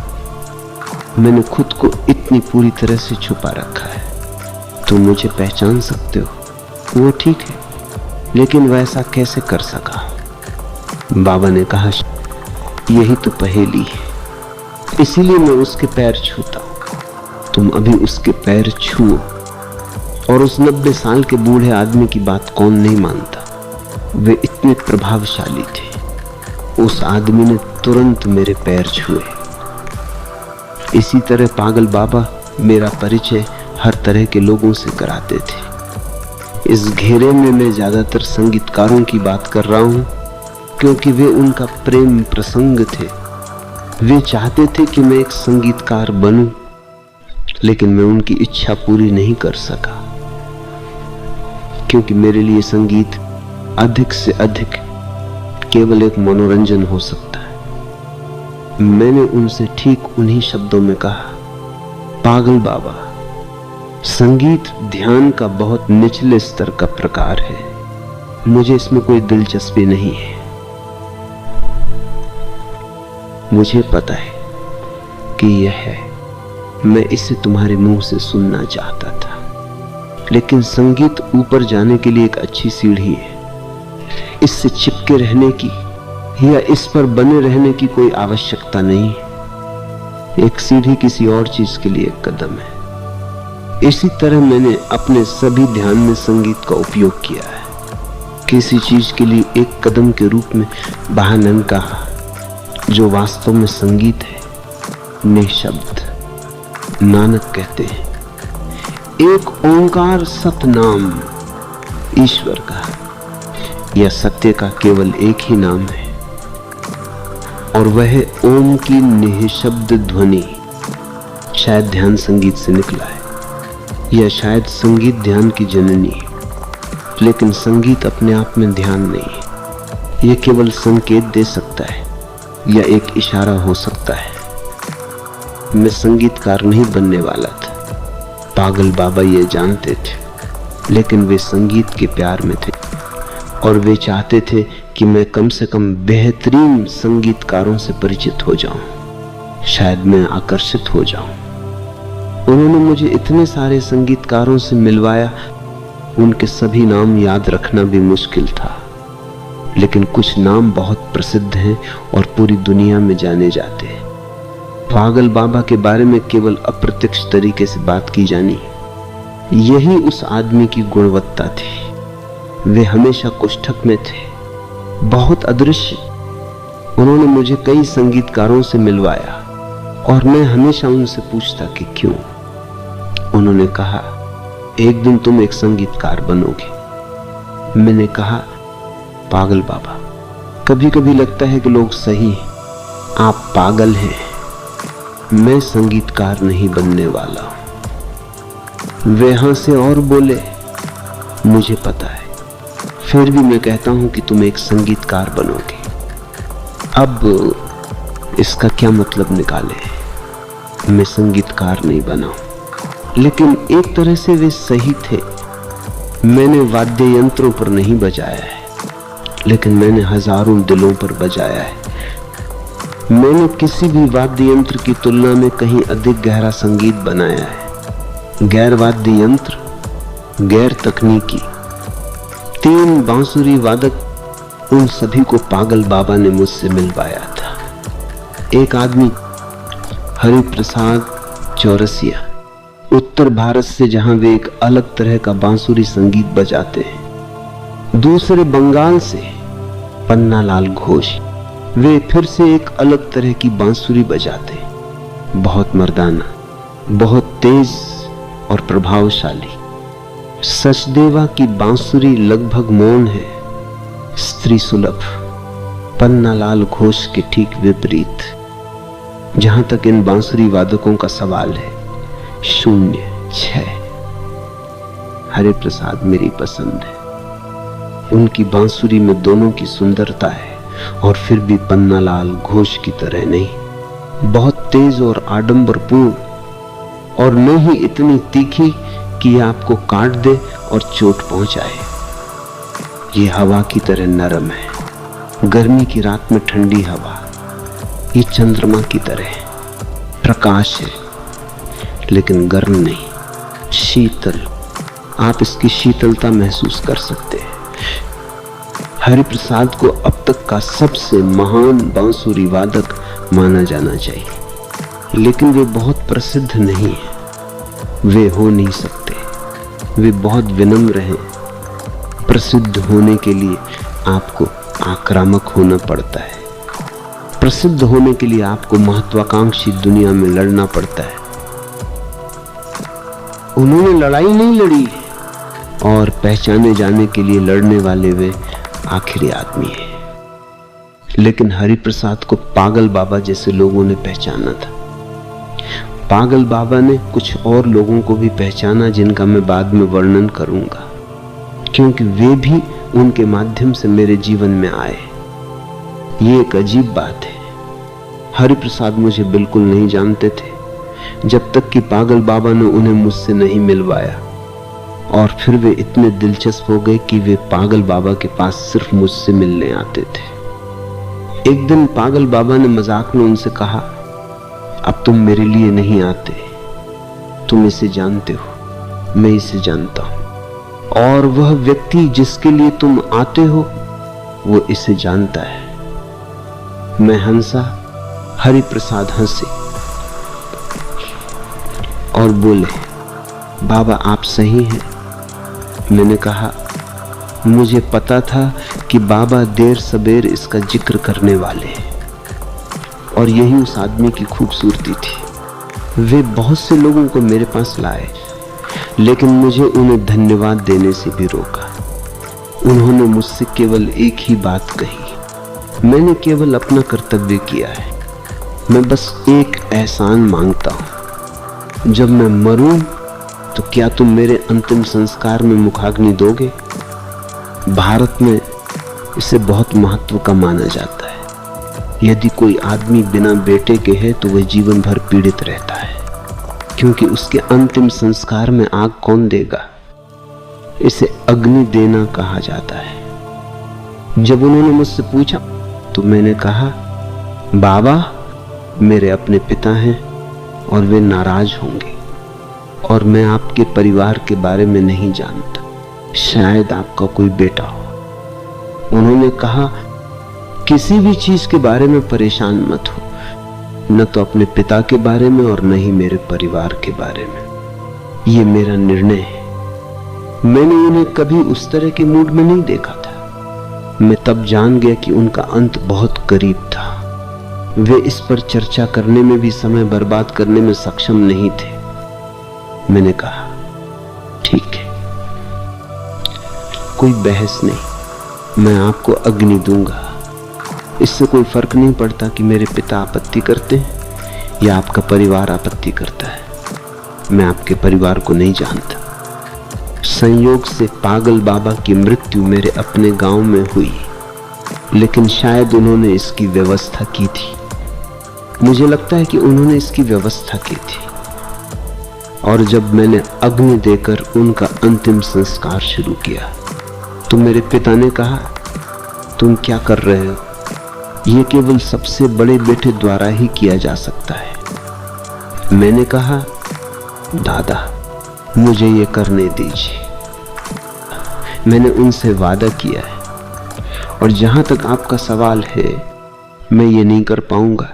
मैंने खुद को इतनी पूरी तरह से छुपा रखा है। तुम मुझे पहचान सकते हो, वो ठीक है, लेकिन वैसा कैसे कर सका? बाबा ने कहा, यही तो पहेली है, इसीलिए मैं उसके पैर छूता हूं। तुम अभी उसके पैर छुओ। और उस 90 साल के बूढ़े आदमी की बात कौन नहीं मानता? वे इतने प्रभावशाली थे। उस आदमी ने तुरंत मेरे पैर छुए। इसी तरह पागल बाबा मेरा परिचय हर तरह के लोगों से कराते थे। इस घेरे में मैं ज्यादातर संगीतकारों की बात कर रहा हूं, क्योंकि वे उनका प्रेम प्रसंग थे। वे चाहते थे कि मैं एक संगीतकार बनूं, लेकिन मैं उनकी इच्छा पूरी नहीं कर सका, क्योंकि मेरे लिए संगीत अधिक से अधिक केवल एक मनोरंजन हो सकता है। मैंने उनसे ठीक उन्हीं शब्दों में कहा, पागल बाबा, संगीत ध्यान का बहुत निचले स्तर का प्रकार है, मुझे इसमें कोई दिलचस्पी नहीं है। मुझे पता है कि यह है, मैं इसे तुम्हारे मुंह से सुनना चाहता था, लेकिन संगीत ऊपर जाने के लिए एक अच्छी सीढ़ी है। इससे चिपके रहने की या इस पर बने रहने की कोई आवश्यकता नहीं है। एक सीढ़ी किसी और चीज के लिए एक कदम है। इसी तरह मैंने अपने सभी ध्यान में संगीत का उपयोग किया है। किसी चीज के लिए एक कदम के रूप में बहानन कहा, जो वास्तव में संगीत है, निःशब्द। नानक कहते हैं, एक ओंकार सतनाम ईश्वर का, यह सत्य का केवल एक ही नाम है, और वह ओम की निःशब्द ध्वनि। शायद ध्यान संगीत से निकला है, या शायद संगीत ध्यान की जननी है। लेकिन संगीत अपने आप में ध्यान नहीं है। यह केवल संकेत दे सकता है या एक इशारा हो सकता है। मैं संगीतकार नहीं बनने वाला था, पागल बाबा ये जानते थे, लेकिन वे संगीत के प्यार में थे और वे चाहते थे कि मैं कम से कम बेहतरीन संगीतकारों से परिचित हो जाऊं, शायद मैं आकर्षित हो जाऊं। उन्होंने मुझे इतने सारे संगीतकारों से मिलवाया, उनके सभी नाम याद रखना भी मुश्किल था, लेकिन कुछ नाम बहुत प्रसिद्ध हैं और पूरी दुनिया में जाने जाते हैं। पागल बाबा के बारे में केवल अप्रत्यक्ष तरीके से बात की जानी, यही उस आदमी की गुणवत्ता थी। वे हमेशा कोष्ठक में थे, बहुत अदृश्य। उन्होंने मुझे कई संगीतकारों से मिलवाया और मैं हमेशा उनसे पूछता कि क्यों। उन्होंने कहा, एक दिन तुम एक संगीतकार बनोगे। मैंने कहा, पागल बाबा, कभी कभी लगता है कि लोग सही हैं, आप पागल हैं, मैं संगीतकार नहीं बनने वाला हूं। वे हंसे और बोले, मुझे पता है, फिर भी मैं कहता हूं कि तुम एक संगीतकार बनोगे। अब इसका क्या मतलब निकाले? मैं संगीतकार नहीं बना, लेकिन एक तरह से वे सही थे। मैंने वाद्य यंत्रों पर नहीं बजाया है, लेकिन मैंने हजारों दिलों पर बजाया है। मैंने किसी भी वाद्य यंत्र की तुलना में कहीं अधिक गहरा संगीत बनाया है। गैर वाद्य यंत्र, गैर तकनीकी, 3 बांसुरी वादक, उन सभी को पागल बाबा ने मुझसे मिलवाया था। एक आदमी हरिप्रसाद चौरसिया, उत्तर भारत से, जहां वे एक अलग तरह का बांसुरी संगीत बजाते हैं। दूसरे बंगाल से पन्नालाल घोष, वे फिर से एक अलग तरह की बांसुरी बजाते, बहुत मर्दाना, बहुत तेज और प्रभावशाली। सचदेवा की बांसुरी लगभग मौन है, स्त्री सुलभ। पन्नालाल घोष के ठीक विपरीत। जहां तक इन बांसुरी वादकों का सवाल है, 0, 6। हरिप्रसाद मेरी पसंद है। उनकी बांसुरी में दोनों की सुंदरता है, और फिर भी पन्नालाल घोष की तरह नहीं, बहुत तेज और आडंबरपूर्ण, और न ही इतनी तीखी कि यह आपको काट दे और चोट पहुंचाए। ये हवा की तरह नरम है, गर्मी की रात में ठंडी हवा। ये चंद्रमा की तरह प्रकाश है, लेकिन गर्म नहीं, शीतल। आप इसकी शीतलता महसूस कर सकते हैं। हरिप्रसाद को अब तक का सबसे महान बांसुरी वादक माना जाना चाहिए, लेकिन वे बहुत प्रसिद्ध नहीं हैं। वे हो नहीं सकते, वे बहुत विनम्र हैं। प्रसिद्ध होने के लिए आपको आक्रामक होना पड़ता है। प्रसिद्ध होने के लिए आपको महत्वाकांक्षी दुनिया में लड़ना पड़ता है। उन्होंने लड़ाई नहीं लड़ी, और पहचाने जाने के लिए लड़ने वाले वे आखिरी आदमी है। लेकिन हरिप्रसाद को पागल बाबा जैसे लोगों ने पहचाना था। पागल बाबा ने कुछ और लोगों को भी पहचाना, जिनका मैं बाद में वर्णन करूंगा, क्योंकि वे भी उनके माध्यम से मेरे जीवन में आए। ये एक अजीब बात है। हरिप्रसाद मुझे बिल्कुल नहीं जानते थे, जब तक कि पागल बाबा ने उन्हें मुझसे नहीं मिलवाया, और फिर वे इतने दिलचस्प हो गए कि वे पागल बाबा के पास सिर्फ मुझसे मिलने आते थे। एक दिन पागल बाबा ने मजाक में उनसे कहा, अब तुम मेरे लिए नहीं आते, तुम इसे जानते हो, मैं इसे जानता हूं, और वह व्यक्ति जिसके लिए तुम आते हो वो इसे जानता है। मैं हंसा। हरिप्रसाद हंसे और बोले, बाबा आप सही हैं। मैंने कहा, मुझे पता था कि बाबा देर सबेर इसका जिक्र करने वाले हैं, और यही उस आदमी की खूबसूरती थी। वे बहुत से लोगों को मेरे पास लाए, लेकिन मुझे उन्हें धन्यवाद देने से भी रोका। उन्होंने मुझसे केवल एक ही बात कही, मैंने केवल अपना कर्तव्य किया है। मैं बस एक एहसान मांगता हूं, जब मैं मरूं तो क्या तुम मेरे अंतिम संस्कार में मुखाग्नि दोगे? भारत में इसे बहुत महत्व का माना जाता है। यदि कोई आदमी बिना बेटे के है तो वह जीवन भर पीड़ित रहता है, क्योंकि उसके अंतिम संस्कार में आग कौन देगा? इसे अग्नि देना कहा जाता है। जब उन्होंने मुझसे पूछा तो मैंने कहा, बाबा मेरे अपने पिता हैं और वे नाराज होंगे, और मैं आपके परिवार के बारे में नहीं जानता, शायद आपका कोई बेटा हो। उन्होंने कहा, किसी भी चीज के बारे में परेशान मत हो, न तो अपने पिता के बारे में और न ही मेरे परिवार के बारे में। ये मेरा निर्णय है। मैंने उन्हें कभी उस तरह के मूड में नहीं देखा था। मैं तब जान गया कि उनका अंत बहुत करीब था। वे इस पर चर्चा करने में भी समय बर्बाद करने में सक्षम नहीं थे। मैंने कहा, ठीक है, कोई बहस नहीं, मैं आपको अग्नि दूंगा। इससे कोई फर्क नहीं पड़ता कि मेरे पिता आपत्ति करते हैं या आपका परिवार आपत्ति करता है। मैं आपके परिवार को नहीं जानता। संयोग से पागल बाबा की मृत्यु मेरे अपने गांव में हुई, लेकिन शायद उन्होंने इसकी व्यवस्था की थी। मुझे लगता है कि उन्होंने इसकी व्यवस्था की थी। और जब मैंने अग्नि देकर उनका अंतिम संस्कार शुरू किया तो मेरे पिता ने कहा, तुम क्या कर रहे हो? यह केवल सबसे बड़े बेटे द्वारा ही किया जा सकता है। मैंने कहा, दादा मुझे ये करने दीजिए। मैंने उनसे वादा किया है, और जहां तक आपका सवाल है, मैं ये नहीं कर पाऊंगा।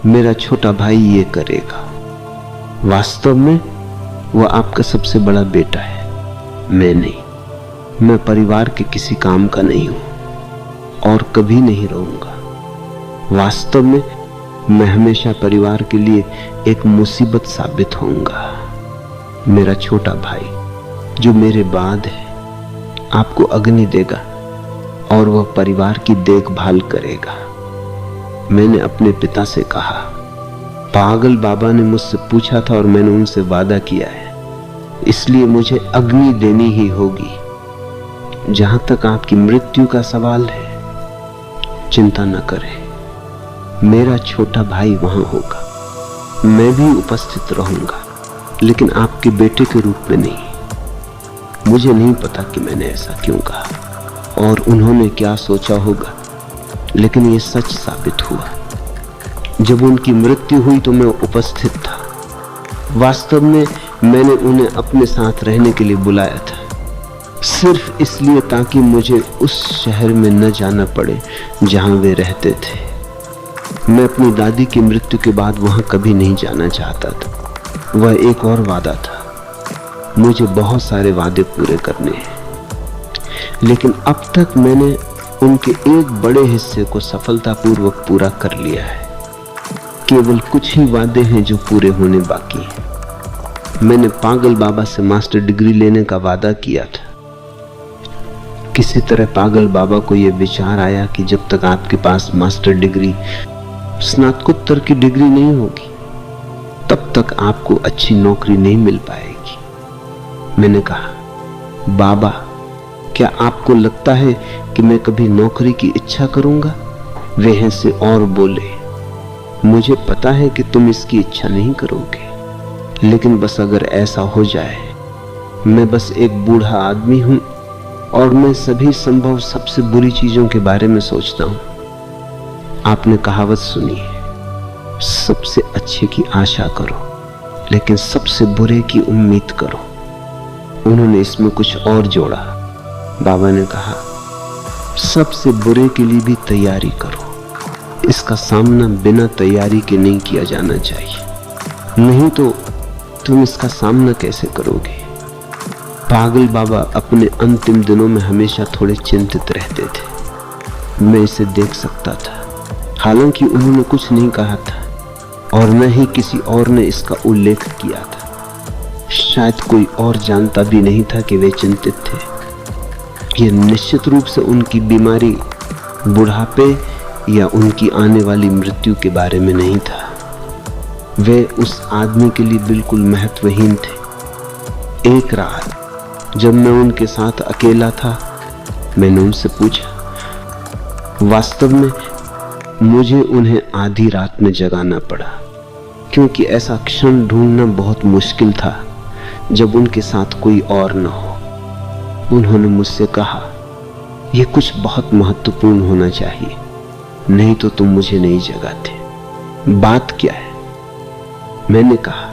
मेरा छोटा भाई ये करेगा। वास्तव में वह आपका सबसे बड़ा बेटा है, मैं नहीं। मैं परिवार के किसी काम का नहीं हूं और कभी नहीं रहूंगा। वास्तव में मैं हमेशा परिवार के लिए एक मुसीबत साबित होऊंगा। मेरा छोटा भाई जो मेरे बाद है आपको अग्नि देगा और वह परिवार की देखभाल करेगा। मैंने अपने पिता से कहा, पागल बाबा ने मुझसे पूछा था और मैंने उनसे वादा किया है, इसलिए मुझे अग्नि देनी ही होगी। जहां तक आपकी मृत्यु का सवाल है, चिंता न करें, मेरा छोटा भाई वहां होगा। मैं भी उपस्थित रहूंगा, लेकिन आपके बेटे के रूप में नहीं। मुझे नहीं पता कि मैंने ऐसा क्यों कहा और उन्होंने क्या सोचा होगा, लेकिन यह सच साबित हुआ। जब उनकी मृत्यु हुई तो मैं उपस्थित था। वास्तव में मैंने उन्हें अपने साथ रहने के लिए बुलाया था, सिर्फ इसलिए ताकि मुझे उस शहर में न जाना पड़े जहां वे रहते थे। मैं अपनी दादी की मृत्यु के बाद वहां कभी नहीं जाना चाहता था। वह एक और वादा था। मुझे बहुत सारे वादे पूरे करने हैं, लेकिन अब तक मैंने उनके एक बड़े हिस्से को सफलतापूर्वक पूरा कर लिया है। केवल कुछ ही वादे हैं जो पूरे होने बाकी हैं। मैंने पागल बाबा से मास्टर डिग्री लेने का वादा किया था। किसी तरह पागल बाबा को यह विचार आया कि जब तक आपके पास मास्टर डिग्री, स्नातकोत्तर की डिग्री नहीं होगी, तब तक आपको अच्छी नौकरी नहीं मिल पाएगी। मैंने कहा, बाबा क्या आपको लगता है कि मैं कभी नौकरी की इच्छा करूंगा? वे हंसे और बोले, मुझे पता है कि तुम इसकी इच्छा नहीं करोगे, लेकिन बस अगर ऐसा हो जाए। मैं बस एक बूढ़ा आदमी हूं और मैं सभी संभव सबसे बुरी चीजों के बारे में सोचता हूं। आपने कहावत सुनी है, सबसे अच्छे की आशा करो लेकिन सबसे बुरे की उम्मीद करो। उन्होंने इसमें कुछ और जोड़ा। बाबा ने कहा, सबसे बुरे के लिए भी तैयारी करो। इसका सामना बिना तैयारी के नहीं किया जाना चाहिए, नहीं तो तुम इसका सामना कैसे करोगे। पागल बाबा अपने अंतिम दिनों में हमेशा थोड़े चिंतित रहते थे। मैं इसे देख सकता था। हालांकि उन्होंने कुछ नहीं कहा था और न ही किसी और ने इसका उल्लेख किया था। शायद कोई और जानता भी नहीं था कि वे चिंतित थे। यह निश्चित रूप से उनकी बीमारी, बुढ़ापे या उनकी आने वाली मृत्यु के बारे में नहीं था। वे उस आदमी के लिए बिल्कुल महत्वहीन थे। एक रात जब मैं उनके साथ अकेला था, मैंने उनसे पूछा, वास्तव में मुझे उन्हें आधी रात में जगाना पड़ा, क्योंकि ऐसा क्षण ढूंढना बहुत मुश्किल था जब उनके साथ कोई और न हो। उन्होंने मुझसे कहा, यह कुछ बहुत महत्वपूर्ण होना चाहिए, नहीं तो तुम मुझे नहीं जगाते। बात क्या है? मैंने कहा,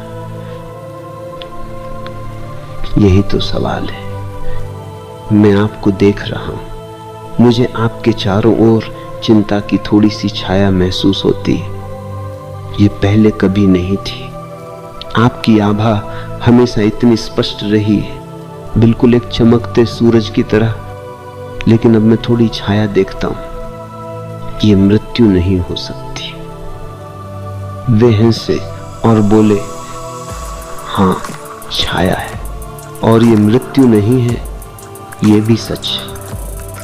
यही तो सवाल है। मैं आपको देख रहा हूं, मुझे आपके चारों ओर चिंता की थोड़ी सी छाया महसूस होती है। ये पहले कभी नहीं थी। आपकी आभा हमेशा इतनी स्पष्ट रही है, बिल्कुल एक चमकते सूरज की तरह। लेकिन अब मैं थोड़ी छाया देखता हूं। ये मृत्यु नहीं हो सकती। वे हंसे और बोले, हां, छाया है और ये मृत्यु नहीं है, ये भी सच है।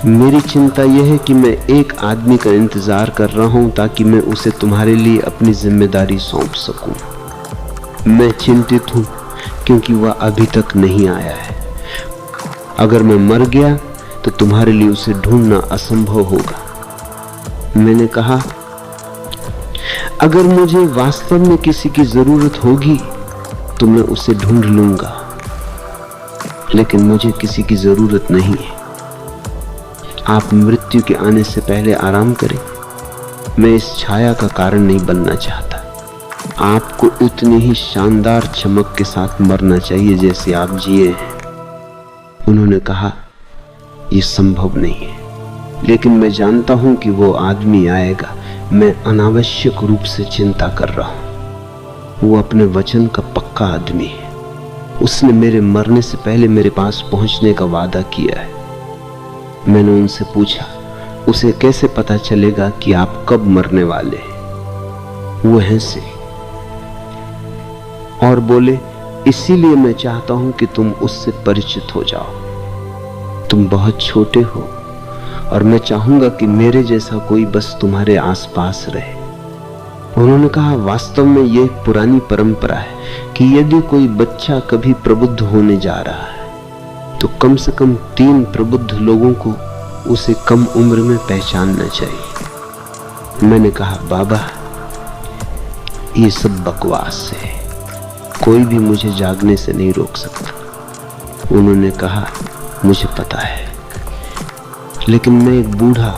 मेरी चिंता यह है कि मैं एक आदमी का इंतजार कर रहा हूं ताकि मैं उसे तुम्हारे लिए अपनी जिम्मेदारी सौंप सकूं। मैं चिंतित हूं क्योंकि वह अभी तक नहीं आया है। अगर मैं मर गया तो तुम्हारे लिए उसे ढूंढना असंभव होगा। मैंने कहा, अगर मुझे वास्तव में किसी की जरूरत होगी तो मैं उसे ढूंढ लूंगा, लेकिन मुझे किसी की जरूरत नहीं है। आप मृत्यु के आने से पहले आराम करें। मैं इस छाया का कारण नहीं बनना चाहता। आपको उतनी ही शानदार चमक के साथ मरना चाहिए जैसे आप जिए हैं। उन्होंने कहा, यह संभव नहीं है, लेकिन मैं जानता हूं कि वो आदमी आएगा। मैं अनावश्यक रूप से चिंता कर रहा हूं। वो अपने वचन का पक्का आदमी है। उसने मेरे मरने से पहले मेरे पास पहुंचने का वादा किया है। मैंने उनसे पूछा, उसे कैसे पता चलेगा कि आप कब मरने वाले हैं? वो हंसे और बोले, इसीलिए मैं चाहता हूं कि तुम उससे परिचित हो जाओ। तुम बहुत छोटे हो और मैं चाहूंगा कि मेरे जैसा कोई बस तुम्हारे आसपास रहे। उन्होंने कहा, वास्तव में यह एक पुरानी परंपरा है कि यदि कोई बच्चा कभी प्रबुद्ध होने जा रहा है तो कम से कम 3 प्रबुद्ध लोगों को उसे कम उम्र में पहचानना चाहिए। मैंने कहा, बाबा, ये सब बकवास है। कोई भी मुझे जागने से नहीं रोक सकता। उन्होंने कहा, मुझे पता है, लेकिन मैं एक बूढ़ा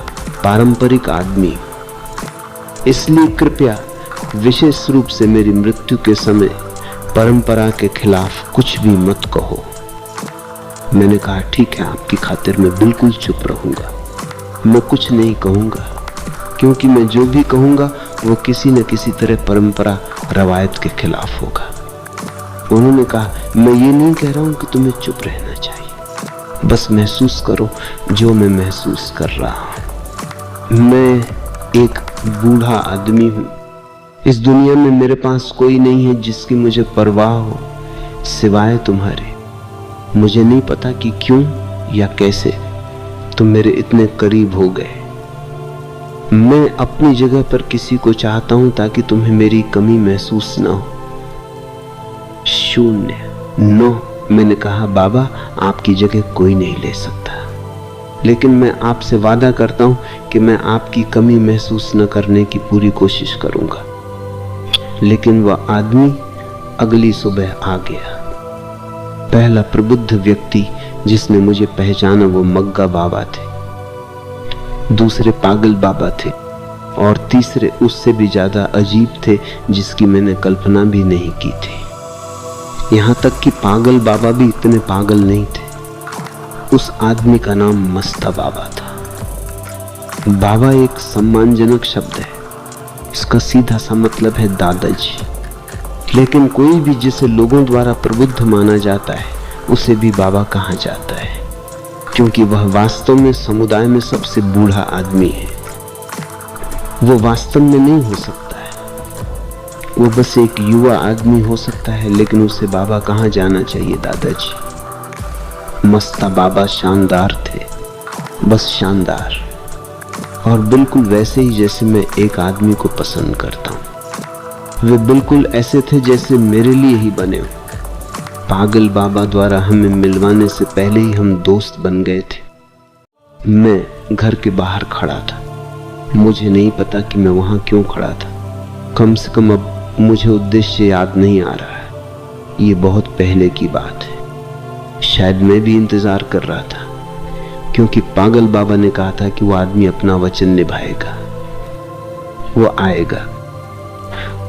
पारंपरिक आदमी हूं, इसलिए कृपया विशेष रूप से मेरी मृत्यु के समय परंपरा के खिलाफ कुछ भी मत कहो। मैंने कहा, ठीक है, आपकी खातिर मैं बिल्कुल चुप रहूंगा। मैं कुछ नहीं कहूंगा, क्योंकि मैं जो भी कहूंगा वो किसी न किसी तरह परंपरा, रवायत के खिलाफ होगा। उन्होंने कहा, मैं ये नहीं कह रहा हूं कि तुम्हें चुप रहना चाहिए, बस महसूस करो जो मैं महसूस कर रहा हूं। मैं एक बूढ़ा आदमी हूं। इस दुनिया में मेरे पास कोई नहीं है जिसकी मुझे परवाह हो सिवाय तुम्हारे। मुझे नहीं पता कि क्यों या कैसे तुम मेरे इतने करीब हो गए। मैं अपनी जगह पर किसी को चाहता हूं ताकि तुम्हें मेरी कमी महसूस ना हो। 0 मैंने कहा, बाबा, आपकी जगह कोई नहीं ले सकता, लेकिन मैं आपसे वादा करता हूं कि मैं आपकी कमी महसूस न करने की पूरी कोशिश करूंगा। लेकिन वह आदमी अगली सुबह आ गया। पहला प्रबुद्ध व्यक्ति जिसने मुझे पहचाना वो मग्गा बाबा थे, दूसरे पागल बाबा थे और तीसरे उससे भी ज्यादा अजीब थे जिसकी मैंने कल्पना भी नहीं की थी। यहां तक कि पागल बाबा भी इतने पागल नहीं थे। उस आदमी का नाम मस्ता बाबा था। बाबा एक सम्मानजनक शब्द है, इसका सीधा सा मतलब है दादाजी। लेकिन कोई भी जिसे लोगों द्वारा प्रबुद्ध माना जाता है उसे भी बाबा कहा जाता है, क्योंकि वह वास्तव में समुदाय में सबसे बूढ़ा आदमी है। वो वास्तव में नहीं हो सकता है, वो बस एक युवा आदमी हो सकता है, लेकिन उसे बाबा कहा जाना चाहिए दादाजी। मस्ता बाबा शानदार थे, बस शानदार, और बिल्कुल वैसे ही जैसे मैं एक आदमी को पसंद करता हूँ। वे बिल्कुल ऐसे थे जैसे मेरे लिए ही बने हो। पागल बाबा द्वारा हमें मिलवाने से पहले ही हम दोस्त बन गए थे। मैं घर के बाहर खड़ा था, मुझे नहीं पता कि मैं वहां क्यों खड़ा था। कम से कम अब मुझे उद्देश्य याद नहीं आ रहा है। ये बहुत पहले की बात है। शायद मैं भी इंतजार कर रहा था, क्योंकि पागल बाबा ने कहा था कि वो आदमी अपना वचन निभाएगा, वो आएगा।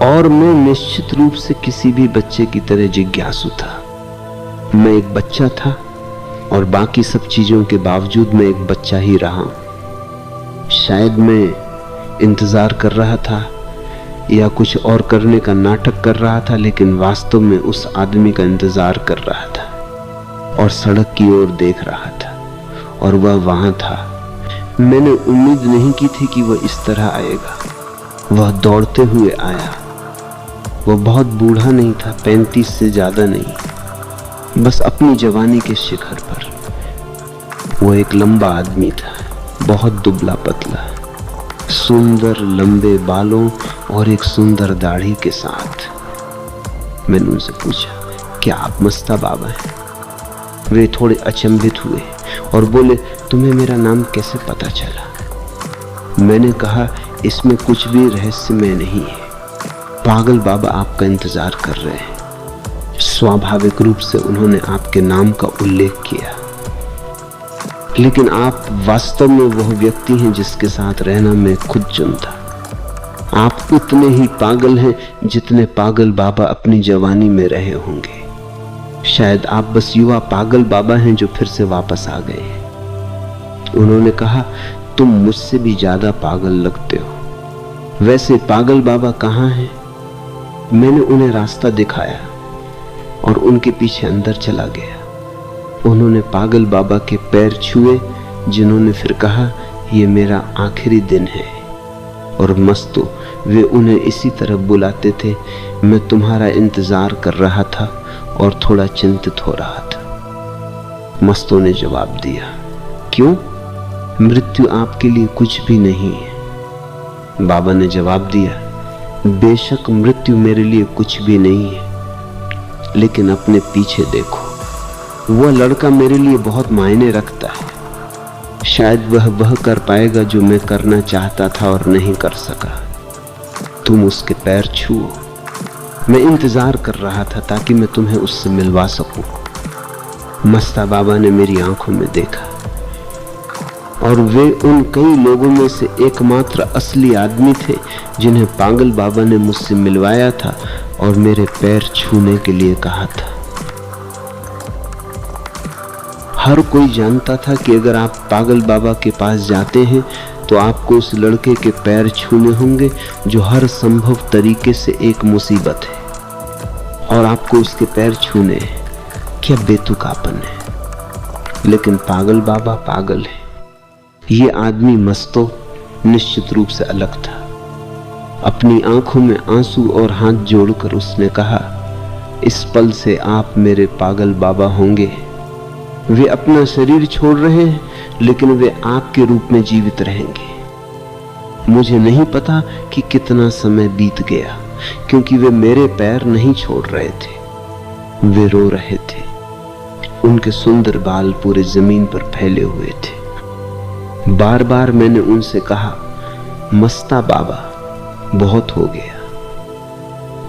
और मैं निश्चित रूप से किसी भी बच्चे की तरह जिज्ञासु था। मैं एक बच्चा था और बाकी सब चीजों के बावजूद मैं एक बच्चा ही रहा हूं। शायद मैं इंतजार कर रहा था या कुछ और करने का नाटक कर रहा था, लेकिन वास्तव में उस आदमी का इंतजार कर रहा था और सड़क की ओर देख रहा था, और वह वहां था। मैंने उम्मीद नहीं की थी कि वह इस तरह आएगा। वह दौड़ते हुए आया। वह बहुत बूढ़ा नहीं था, 35 से ज्यादा नहीं, बस अपनी जवानी के शिखर पर। वो एक लंबा आदमी था, बहुत दुबला पतला, सुंदर लंबे बालों और एक सुंदर दाढ़ी के साथ। मैंने उनसे पूछा, क्या आप मस्ता बाबा हैं? वे थोड़े अचंभित हुए और बोले, तुम्हें मेरा नाम कैसे पता चला? मैंने कहा, इसमें कुछ भी रहस्यमय नहीं है। पागल बाबा आपका इंतजार कर रहे हैं। स्वाभाविक रूप से उन्होंने आपके नाम का उल्लेख किया, लेकिन आप वास्तव में वह व्यक्ति हैं जिसके साथ रहना मैं खुद चुनता। आप उतने ही पागल हैं जितने पागल बाबा अपनी जवानी में रहे होंगे। शायद आप बस युवा पागल बाबा हैं जो फिर से वापस आ गए हैं। उन्होंने कहा, तुम मुझसे भी ज्यादा पागल लगते हो। वैसे पागल बाबा कहाँ हैं? मैंने उन्हें रास्ता दिखाया और उनके पीछे अंदर चला गया। उन्होंने पागल बाबा के पैर छुए, जिन्होंने फिर कहा, ये मेरा आखिरी दिन है। और मस्तो वे उन्हें इसी तरह बुलाते थे। मैं तुम्हारा इंतजार कर रहा था और थोड़ा चिंतित हो रहा था। मस्तो ने जवाब दिया, क्यों? मृत्यु आपके लिए कुछ भी नहीं है। बाबा ने जवाब दिया, बेशक मृत्यु मेरे लिए कुछ भी नहीं है, लेकिन अपने पीछे देखो, वह लड़का मेरे लिए बहुत मायने रखता है। शायद वह कर पाएगा जो मैं करना चाहता था और नहीं कर सका। तुम उसके पैर छुओ। मैं इंतजार कर रहा था ताकि मैं तुम्हें उससे मिलवा सकूं। मस्ता बाबा ने मेरी आंखों में देखा, और वे उन कई लोगों में से एकमात्र असली आदमी थे जिन्हें पागल बाबा ने मुझसे मिलवाया था और मेरे पैर छूने के लिए कहा था। हर कोई जानता था कि अगर आप पागल बाबा के पास जाते हैं तो आपको उस लड़के के पैर छूने होंगे जो हर संभव तरीके से एक मुसीबत है, और आपको उसके पैर छूने हैं। क्या बेतुकापन है। लेकिन पागल बाबा पागल है। ये आदमी मस्तो निश्चित रूप से अलग था। अपनी आंखों में आंसू और हाथ जोड़कर उसने कहा, इस पल से आप मेरे पागल बाबा होंगे। वे अपना शरीर छोड़ रहे हैं, लेकिन वे आपके रूप में जीवित रहेंगे। मुझे नहीं पता कि कितना समय बीत गया, क्योंकि वे मेरे पैर नहीं छोड़ रहे थे। वे रो रहे थे। उनके सुंदर बाल पूरे जमीन पर फैले हुए थे। बार बार मैंने उनसे कहा, मस्ता बाबा, बहुत हो गया।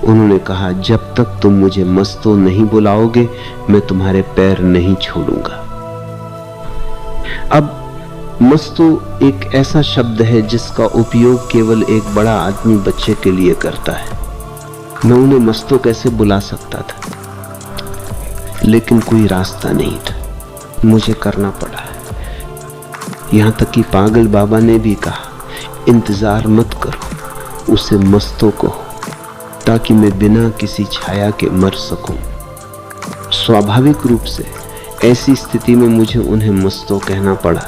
उन्होंने कहा, जब तक तुम मुझे मस्तो नहीं बुलाओगे मैं तुम्हारे पैर नहीं छोड़ूंगा। अब मस्तो एक ऐसा शब्द है जिसका उपयोग केवल एक बड़ा आदमी बच्चे के लिए करता है। मैं उन्हें मस्तो कैसे बुला सकता था? लेकिन कोई रास्ता नहीं था, मुझे करना पड़ा। यहां तक कि पागल बाबा ने भी कहा, इंतजार मत करो, उसे मस्तों कहो, ताकि मैं बिना किसी छाया के मर सकूं। स्वाभाविक रूप से ऐसी स्थिति में मुझे उन्हें मस्तों कहना पड़ा।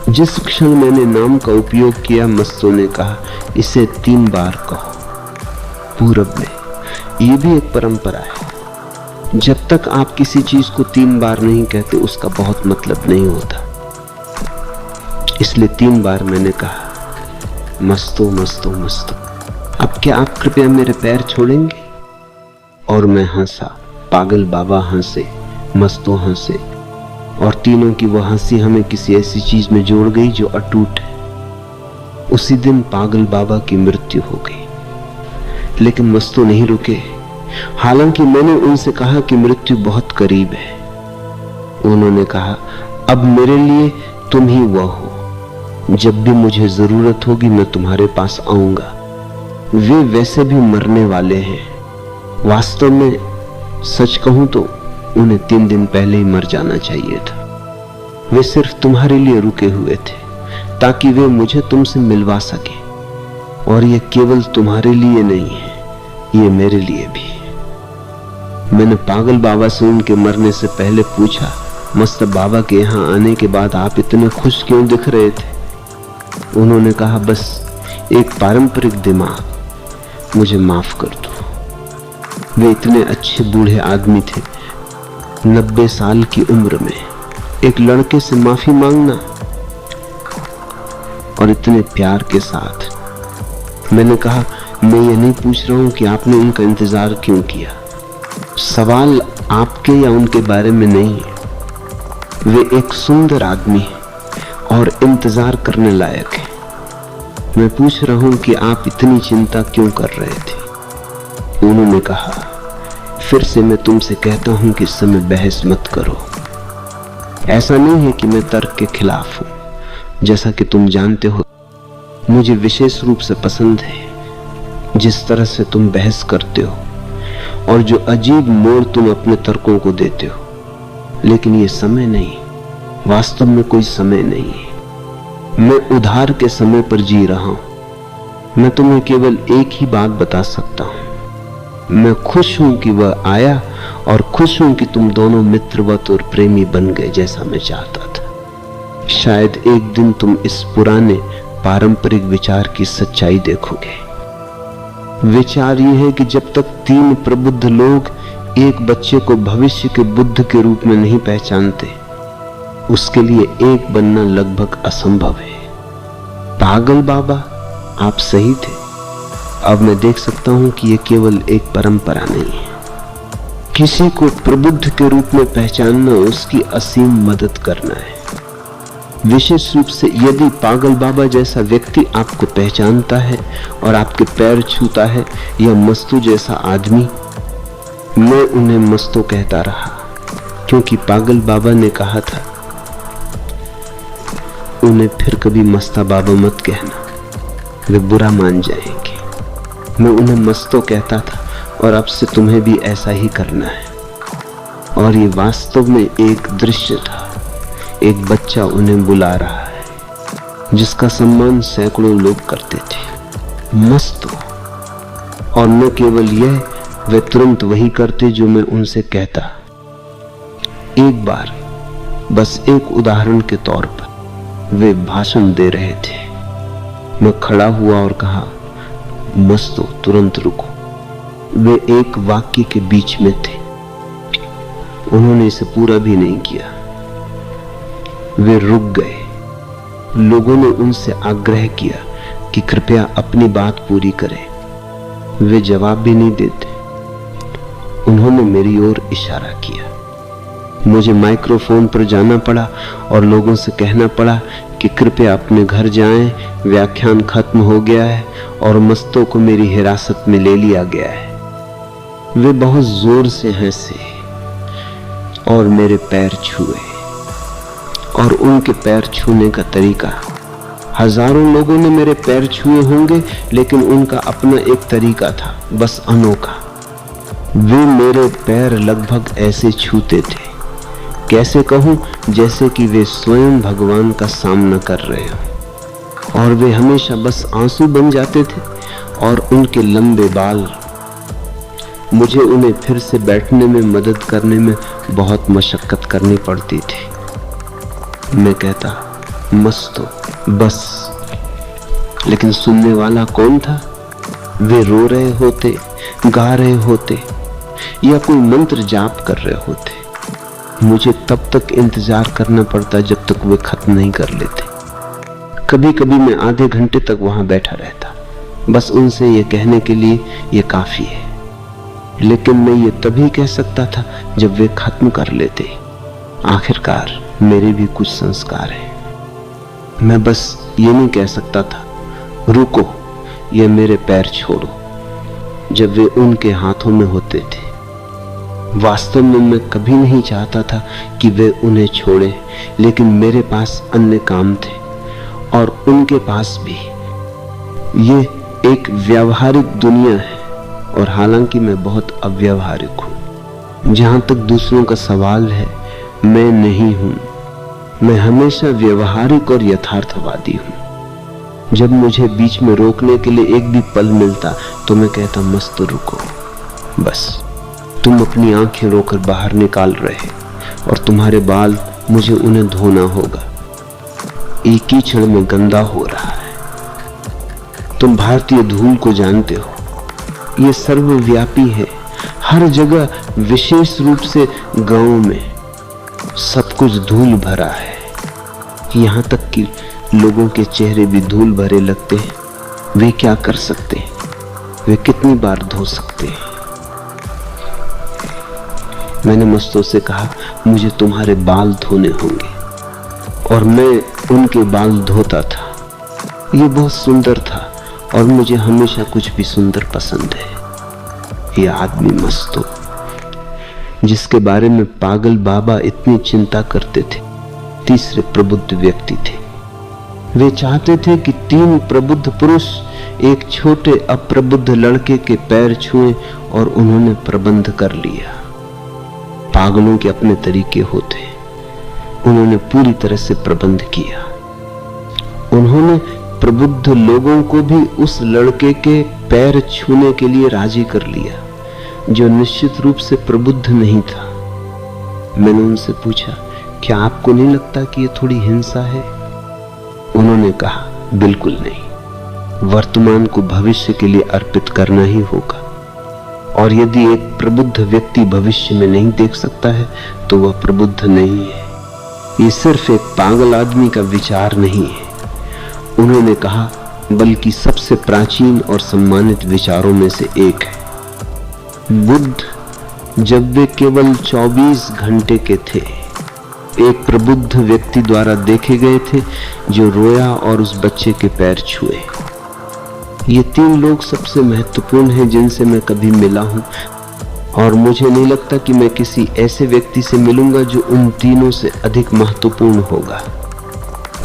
जिस क्षण मैंने नाम का उपयोग किया, मस्तों ने कहा, इसे 3 बार कहो। पूरब में यह भी एक परंपरा है, जब तक आप किसी चीज को 3 बार नहीं कहते उसका बहुत मतलब नहीं होता। इसलिए 3 बार मैंने कहा, मस्तो मस्तो मस्तो। अब क्या आप कृपया मेरे पैर छोड़ेंगे? और मैं हंसा, पागल बाबा हंसे, मस्तो हंसे, और तीनों की वह हंसी हमें किसी ऐसी चीज में जोड़ गई जो अटूट है। उसी दिन पागल बाबा की मृत्यु हो गई, लेकिन मस्तो नहीं रुके। हालांकि मैंने उनसे कहा कि मृत्यु बहुत करीब है। उन्होंने कहा, अब मेरे लिए तुम ही वह हो, जब भी मुझे जरूरत होगी मैं तुम्हारे पास आऊंगा। वे वैसे भी मरने वाले हैं। वास्तव में सच कहूं तो उन्हें 3 दिन पहले ही मर जाना चाहिए था। वे सिर्फ तुम्हारे लिए रुके हुए थे, ताकि वे मुझे तुमसे मिलवा सके। और ये केवल तुम्हारे लिए नहीं है, ये मेरे लिए भी। मैंने पागल बाबा से उनके मरने से पहले पूछा, मस्त बाबा के यहाँ आने के बाद आप इतने खुश क्यों दिख रहे थे? उन्होंने कहा, बस एक पारंपरिक दिमाग, मुझे माफ कर दो। वे इतने अच्छे बूढ़े आदमी थे, 90 साल की उम्र में एक लड़के से माफी मांगना, और इतने प्यार के साथ। मैंने कहा, मैं ये नहीं पूछ रहा हूं कि आपने उनका इंतजार क्यों किया। सवाल आपके या उनके बारे में नहीं है। वे एक सुंदर आदमी है और इंतजार करने लायक है। मैं पूछ रहा हूं कि आप इतनी चिंता क्यों कर रहे थे? उन्होंने कहा, फिर से मैं तुमसे कहता हूं कि इस समय बहस मत करो। ऐसा नहीं है कि मैं तर्क के खिलाफ हूं, जैसा कि तुम जानते हो मुझे विशेष रूप से पसंद है जिस तरह से तुम बहस करते हो और जो अजीब मोड़ तुम अपने तर्कों को देते हो। लेकिन ये समय नहीं, वास्तव में कोई समय नहीं है। मैं उधार के समय पर जी रहा हूं। मैं तुम्हें केवल एक ही बात बता सकता हूं, मैं खुश हूं कि वह आया और खुश हूं कि तुम दोनों मित्रवत और प्रेमी बन गए जैसा मैं चाहता था। शायद एक दिन तुम इस पुराने पारंपरिक विचार की सच्चाई देखोगे। विचार यह है कि जब तक 3 प्रबुद्ध लोग एक बच्चे को भविष्य के बुद्ध के रूप में नहीं पहचानते, उसके लिए एक बनना लगभग असंभव है। पागल बाबा, आप सही थे। अब मैं देख सकता हूं कि यह केवल एक परंपरा नहीं है। किसी को प्रबुद्ध के रूप में पहचानना उसकी असीम मदद करना है। विशेष रूप से यदि पागल बाबा जैसा व्यक्ति आपको पहचानता है और आपके पैर छूता है, या मस्तू जैसा आदमी। मैं उन्हें मस्तो कहता रहा क्योंकि पागल बाबा ने कहा था, उन्हें फिर कभी मस्ता बाबा मत कहना, वे बुरा मान जाएंगे। मैं उन्हें मस्तो कहता था और अब से तुम्हें भी ऐसा ही करना है। और ये वास्तव में एक दृश्य था। एक बच्चा उन्हें बुला रहा है, जिसका सम्मान सैकड़ों लोग करते थे, मस्तो। और न केवल यह, वे तुरंत वही करते जो मैं उनसे कहता। एक बार, बस एक उदाहरण के तौर पर, वे भाषण दे रहे थे। मैं खड़ा हुआ और कहा, मस्तो तुरंत रुको। वे एक वाक्य के बीच में थे। उन्होंने इसे पूरा भी नहीं किया। वे रुक गए। लोगों ने उनसे आग्रह किया कि कृपया अपनी बात पूरी करें। वे जवाब भी नहीं देते। उन्होंने मेरी ओर इशारा किया। मुझे माइक्रोफोन पर जाना पड़ा और लोगों से कहना पड़ा कि कृपया अपने घर जाएं, व्याख्यान खत्म हो गया है और मस्तों को मेरी हिरासत में ले लिया गया है। वे बहुत जोर से हंसे और मेरे पैर छुए। और उनके पैर छूने का तरीका, हजारों लोगों ने मेरे पैर छुए होंगे, लेकिन उनका अपना एक तरीका था, बस अनोखा। वे मेरे पैर लगभग ऐसे छूते थे, कैसे कहूं, जैसे कि वे स्वयं भगवान का सामना कर रहे हों। और वे हमेशा बस आंसू बन जाते थे और उनके लंबे बाल, मुझे उन्हें फिर से बैठने में मदद करने में बहुत मशक्कत करनी पड़ती थी। मैं कहता मस्त हो बस, लेकिन सुनने वाला कौन था? वे रो रहे होते, गा रहे होते या कोई मंत्र जाप कर रहे होते। मुझे तब तक इंतजार करना पड़ता जब तक वे खत्म नहीं कर लेते। कभी कभी मैं आधे घंटे तक वहां बैठा रहता, बस उनसे ये कहने के लिए ये काफी है। लेकिन मैं ये तभी कह सकता था जब वे खत्म कर लेते। आखिरकार मेरे भी कुछ संस्कार हैं। मैं बस ये नहीं कह सकता था रुको या मेरे पैर छोड़ो जब वे उनके हाथों में होते थे। वास्तव में मैं कभी नहीं चाहता था कि वे उन्हें छोड़े, लेकिन मेरे पास अन्य काम थे और उनके पास भी। ये एक व्यावहारिक दुनिया है और हालांकि मैं बहुत अव्यावहारिक हूं। जहां तक दूसरों का सवाल है, मैं नहीं हूं। मैं हमेशा व्यवहारिक और यथार्थवादी हूं। जब मुझे बीच में रोकने के लिए एक भी पल मिलता तो मैं कहता मस्त रुको बस, तुम अपनी आंखें रोकर बाहर निकाल रहे और तुम्हारे बाल, मुझे उन्हें धोना होगा, एक ही क्षण में गंदा हो रहा है। तुम भारतीय धूल को जानते हो, ये सर्वव्यापी है, हर जगह, विशेष रूप से गांव में सब कुछ धूल भरा है। यहां तक कि लोगों के चेहरे भी धूल भरे लगते हैं। वे क्या कर सकते हैं? वे कितनी बार धो सकते हैं? मैंने मस्तों से कहा मुझे तुम्हारे बाल धोने होंगे, और मैं उनके बाल धोता था। ये बहुत सुंदर था और मुझे हमेशा कुछ भी सुंदर पसंद है। ये आदमी मस्तो, जिसके बारे में पागल बाबा इतनी चिंता करते थे, तीसरे प्रबुद्ध व्यक्ति थे। वे चाहते थे कि 3 प्रबुद्ध पुरुष एक छोटे अप्रबुद्ध लड़के के पैर छुएं और उन्होंने प्रबंध कर लिया। पागलों के अपने तरीके होते, उन्होंने पूरी तरह से प्रबंध किया। उन्होंने प्रबुद्ध लोगों को भी उस लड़के के पैर छूने के लिए राजी कर लिया जो निश्चित रूप से प्रबुद्ध नहीं था। मैंने उनसे पूछा, क्या आपको नहीं लगता कि ये थोड़ी हिंसा है? उन्होंने कहा, बिल्कुल नहीं, वर्तमान को भविष्य के लिए अर्पित करना ही होगा, और यदि एक प्रबुद्ध व्यक्ति भविष्य में नहीं देख सकता है तो वह प्रबुद्ध नहीं है। ये सिर्फ एक पागल आदमी का विचार नहीं है, उन्होंने कहा, बल्कि सबसे प्राचीन और सम्मानित विचारों में से एक है। बुद्ध जब वे केवल 24 घंटे के थे, एक प्रबुद्ध व्यक्ति द्वारा देखे गए थे जो रोया और उस बच्चे के पैर छुए। ये 3 लोग सबसे महत्वपूर्ण हैं जिनसे मैं कभी मिला हूं, और मुझे नहीं लगता कि मैं किसी ऐसे व्यक्ति से मिलूंगा जो उन तीनों से अधिक महत्वपूर्ण होगा।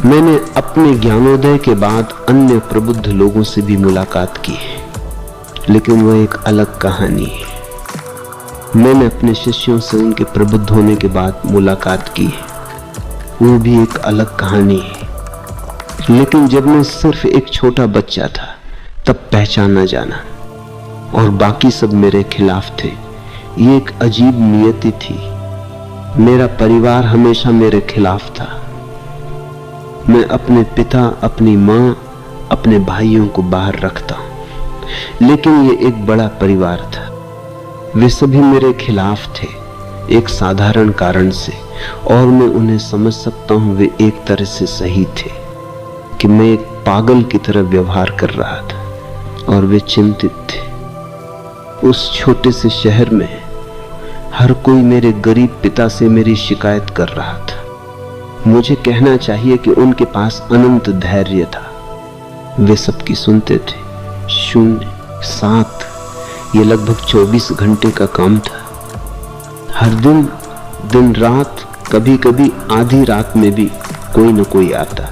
मैंने अपने ज्ञानोदय के बाद अन्य प्रबुद्ध लोगों से भी मुलाकात की है, लेकिन वह एक अलग कहानी है। मैंने अपने शिष्यों से उनके प्रबुद्ध होने के बाद मुलाकात की है, वो भी एक अलग कहानी है। लेकिन जब मैं सिर्फ एक छोटा बच्चा था तब पहचाना जाना, और बाकी सब मेरे खिलाफ थे। ये एक अजीब नियति थी। मेरा परिवार हमेशा मेरे खिलाफ था। मैं अपने पिता, अपनी मां, अपने भाइयों को बाहर रखता हूं, लेकिन ये एक बड़ा परिवार था। वे सभी मेरे खिलाफ थे, एक साधारण कारण से, और मैं उन्हें समझ सकता हूं। वे एक तरह से सही थे कि मैं एक पागल की तरह व्यवहार कर रहा था, और वे चिंतित थे। उस छोटे से शहर में हर कोई मेरे गरीब पिता से मेरी शिकायत कर रहा था। मुझे कहना चाहिए कि उनके पास अनंत धैर्य था। वे सबकी सुनते थे। 0, 7, ये लगभग 24 घंटे का काम था। हर दिन, दिन रात, कभी कभी आधी रात में भी कोई न कोई आता,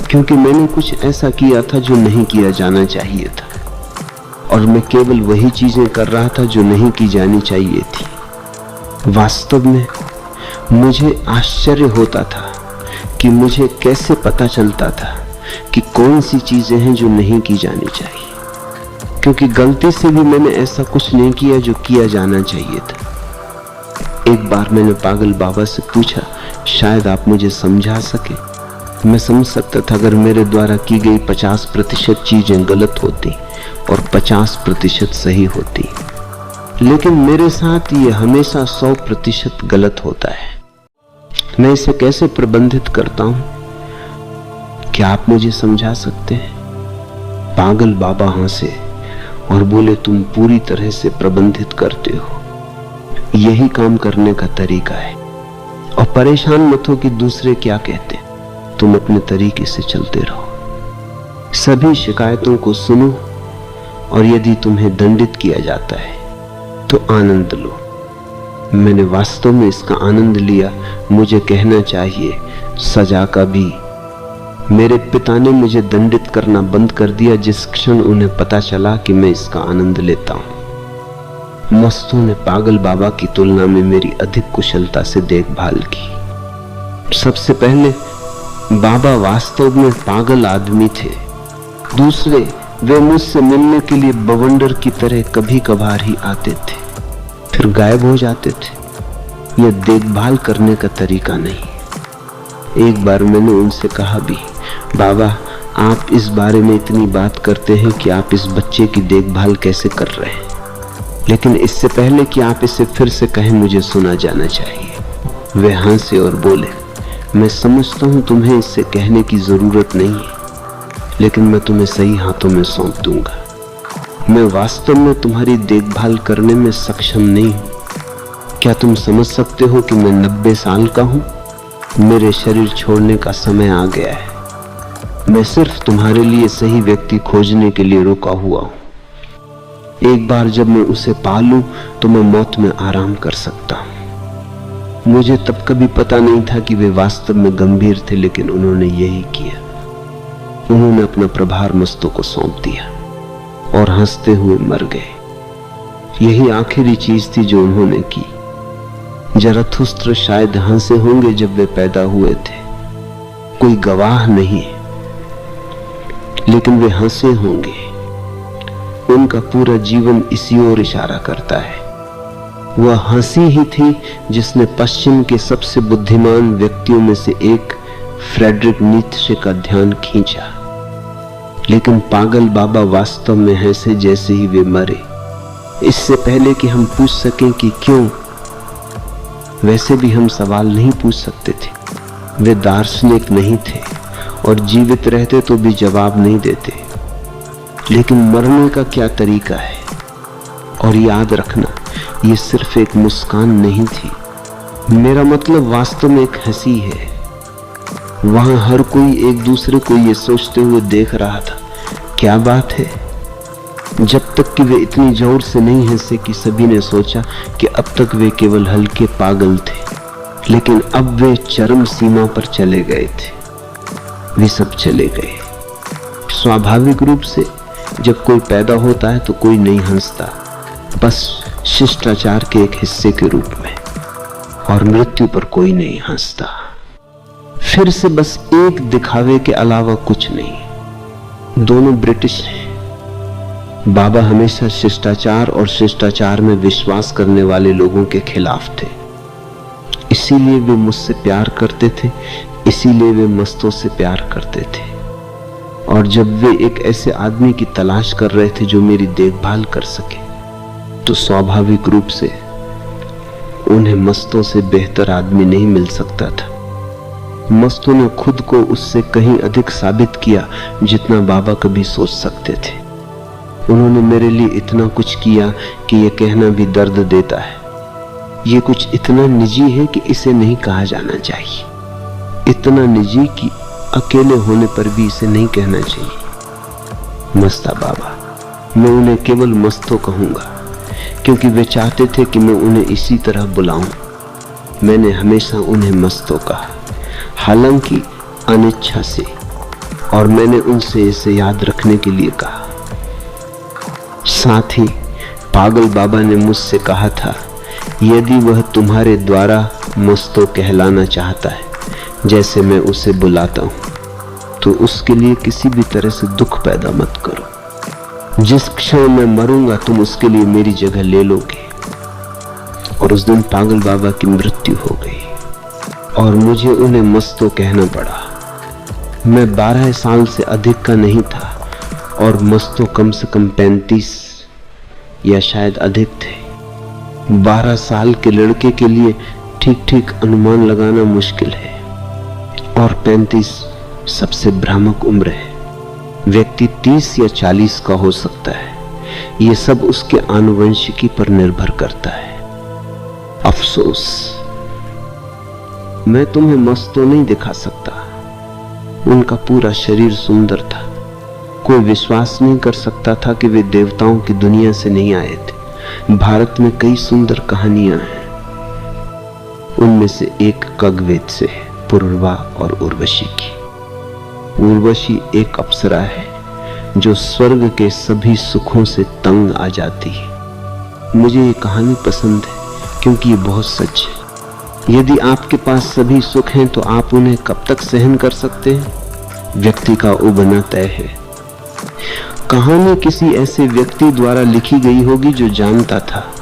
क्योंकि मैंने कुछ ऐसा किया था जो नहीं किया जाना चाहिए था। और मैं केवल वही चीजें कर रहा था जो नहीं की जानी चाहिए थी। वास्तव में मुझे आश्चर्य होता था कि मुझे कैसे पता चलता था कि कौन सी चीजें हैं जो नहीं की जानी चाहिए, क्योंकि गलती से भी मैंने ऐसा कुछ नहीं किया जो किया जाना चाहिए था। एक बार मैंने पागल बाबा से पूछा, शायद आप मुझे समझा सके। मैं समझ सकता था अगर मेरे द्वारा की गई 50% चीजें गलत होती और 50% सही होती, लेकिन मेरे साथ ये हमेशा 100% गलत होता है। मैं इसे कैसे प्रबंधित करता हूं, क्या आप मुझे समझा सकते हैं? पागल बाबा हंसे और बोले, तुम पूरी तरह से प्रबंधित करते हो, यही काम करने का तरीका है। और परेशान मत हो कि दूसरे क्या कहते, तुम अपने तरीके से चलते रहो। सभी शिकायतों को सुनो और यदि तुम्हें दंडित किया जाता है तो आनंद लो। मैंने वास्तव में इसका आनंद लिया, मुझे कहना चाहिए सजा का भी। मेरे पिता ने मुझे दंडित करना बंद कर दिया जिस क्षण उन्हें पता चला कि मैं इसका आनंद लेता हूं। मस्तों ने पागल बाबा की तुलना में मेरी अधिक कुशलता से देखभाल की। सबसे पहले बाबा वास्तव में पागल आदमी थे। दूसरे, वे मुझसे मिलने के लिए बवंडर की तरह कभी कभार ही आते थे, फिर गायब हो जाते थे। यह देखभाल करने का तरीका नहीं। एक बार मैंने उनसे कहा भी, बाबा आप इस बारे में इतनी बात करते हैं कि आप इस बच्चे की देखभाल कैसे कर रहे हैं, लेकिन इससे पहले कि आप इसे फिर से कहें मुझे सुना जाना चाहिए। वे हंसे और बोले, मैं समझता हूं तुम्हें इससे कहने की जरूरत नहीं है, लेकिन मैं तुम्हें सही हाथों में सौंप दूंगा। मैं वास्तव में तुम्हारी देखभाल करने में सक्षम नहीं हूं। क्या तुम समझ सकते हो कि मैं 90 साल का हूं? मेरे शरीर छोड़ने का समय आ गया है। मैं सिर्फ तुम्हारे लिए सही व्यक्ति खोजने के लिए रुका हुआ हूं। एक बार जब मैं उसे पा लूं तो मैं मौत में आराम कर सकता हूं। मुझे तब कभी पता नहीं था कि वे वास्तव में गंभीर थे, लेकिन उन्होंने यही किया। उन्होंने अपना प्रभार मस्तों को सौंप दिया और हंसते हुए मर गए। यही आखिरी चीज थी जो उन्होंने की। जरथुस्त्र शायद हंसे होंगे जब वे पैदा हुए थे, कोई गवाह नहीं, लेकिन वे हंसे होंगे। उनका पूरा जीवन इसी ओर इशारा करता है। वह हंसी ही थी जिसने पश्चिम के सबसे बुद्धिमान व्यक्तियों में से एक फ्रेडरिक नीत्शे का ध्यान खींचा। लेकिन पागल बाबा वास्तव में हंसे जैसे ही वे मरे, इससे पहले कि हम पूछ सकें कि क्यों। वैसे भी हम सवाल नहीं पूछ सकते थे। वे दार्शनिक नहीं थे और जीवित रहते तो भी जवाब नहीं देते। लेकिन मरने का क्या तरीका है? और याद रखना, ये सिर्फ एक मुस्कान नहीं थी। मेरा मतलब वास्तव में एक हंसी है। वहां हर कोई एक दूसरे को ये सोचते हुए देख रहा था, क्या बात है? जब तक कि वे इतनी जोर से नहीं हंसे कि सभी ने सोचा कि अब तक वे केवल हल्के पागल थे, लेकिन अब वे चरम सीमा पर चले गए थे। वे सब चले गए। स्वाभाविक रूप से जब कोई पैदा होता है तो कोई नहीं हंसता, बस शिष्टाचार के एक हिस्से के रूप में, और मृत्यु पर कोई नहीं हंसता। फिर से बस एक दिखावे के अलावा कुछ नहीं। दोनों ब्रिटिश हैं। बाबा हमेशा शिष्टाचार और शिष्टाचार में विश्वास करने वाले लोगों के खिलाफ थे। इसीलिए वे मुझसे प्यार करते थे, इसीलिए वे मस्तों से प्यार करते थे। और जब वे एक ऐसे आदमी की तलाश कर रहे थे जो मेरी देखभाल कर सके, तो स्वाभाविक रूप से उन्हें मस्तों से बेहतर आदमी नहीं मिल सकता था। मस्तों ने खुद को उससे कहीं अधिक साबित किया जितना बाबा कभी सोच सकते थे। उन्होंने मेरे लिए इतना कुछ किया कि यह कहना भी दर्द देता है। ये कुछ इतना निजी है कि इसे नहीं कहा जाना चाहिए, इतना निजी कि अकेले होने पर भी इसे नहीं कहना चाहिए। मस्ता बाबा, मैं उन्हें केवल मस्तो कहूंगा क्योंकि वे चाहते थे कि मैं उन्हें इसी तरह बुलाऊं। मैंने हमेशा उन्हें मस्तो कहा, हालांकि अनिच्छा से, और मैंने उनसे इसे याद रखने के लिए कहा। साथ ही पागल बाबा ने मुझसे कहा था, यदि वह तुम्हारे द्वारा मस्तो कहलाना चाहता है जैसे मैं उसे बुलाता हूं, तो उसके लिए किसी भी तरह से दुख पैदा मत करो। जिस क्षण मैं मरूंगा तुम उसके लिए मेरी जगह ले लोगे। और उस दिन पागल बाबा की मृत्यु हो गई और मुझे उन्हें मस्तो कहना पड़ा। मैं 12 साल से अधिक का नहीं था और मस्तो कम से कम 35 या शायद अधिक थे। 12 साल के लड़के के लिए ठीक ठीक अनुमान लगाना मुश्किल है और 35 सबसे भ्रामक उम्र है। व्यक्ति 30 या 40 का हो सकता है। यह सब उसके आनुवंशिकी पर निर्भर करता है। अफसोस, मैं तुम्हें मस्तो नहीं दिखा सकता। उनका पूरा शरीर सुंदर था। कोई विश्वास नहीं कर सकता था कि वे देवताओं की दुनिया से नहीं आए थे। भारत में कई सुंदर कहानियां हैं। उनमें से एक कग्वेद से है, पुरुरवा और उर्वशी की। उर्वशी एक अप्सरा है जो स्वर्ग के सभी सुखों से तंग आ जाती है। मुझे ये कहानी पसंद है क्योंकि ये बहुत सच है। यदि आपके पास सभी सुख हैं तो आप उन्हें कब तक सहन कर सकते हैं? व्यक्ति का उबना तय है। कहानी किसी ऐसे व्यक्ति द्वारा लिखी गई होगी जो जानता था।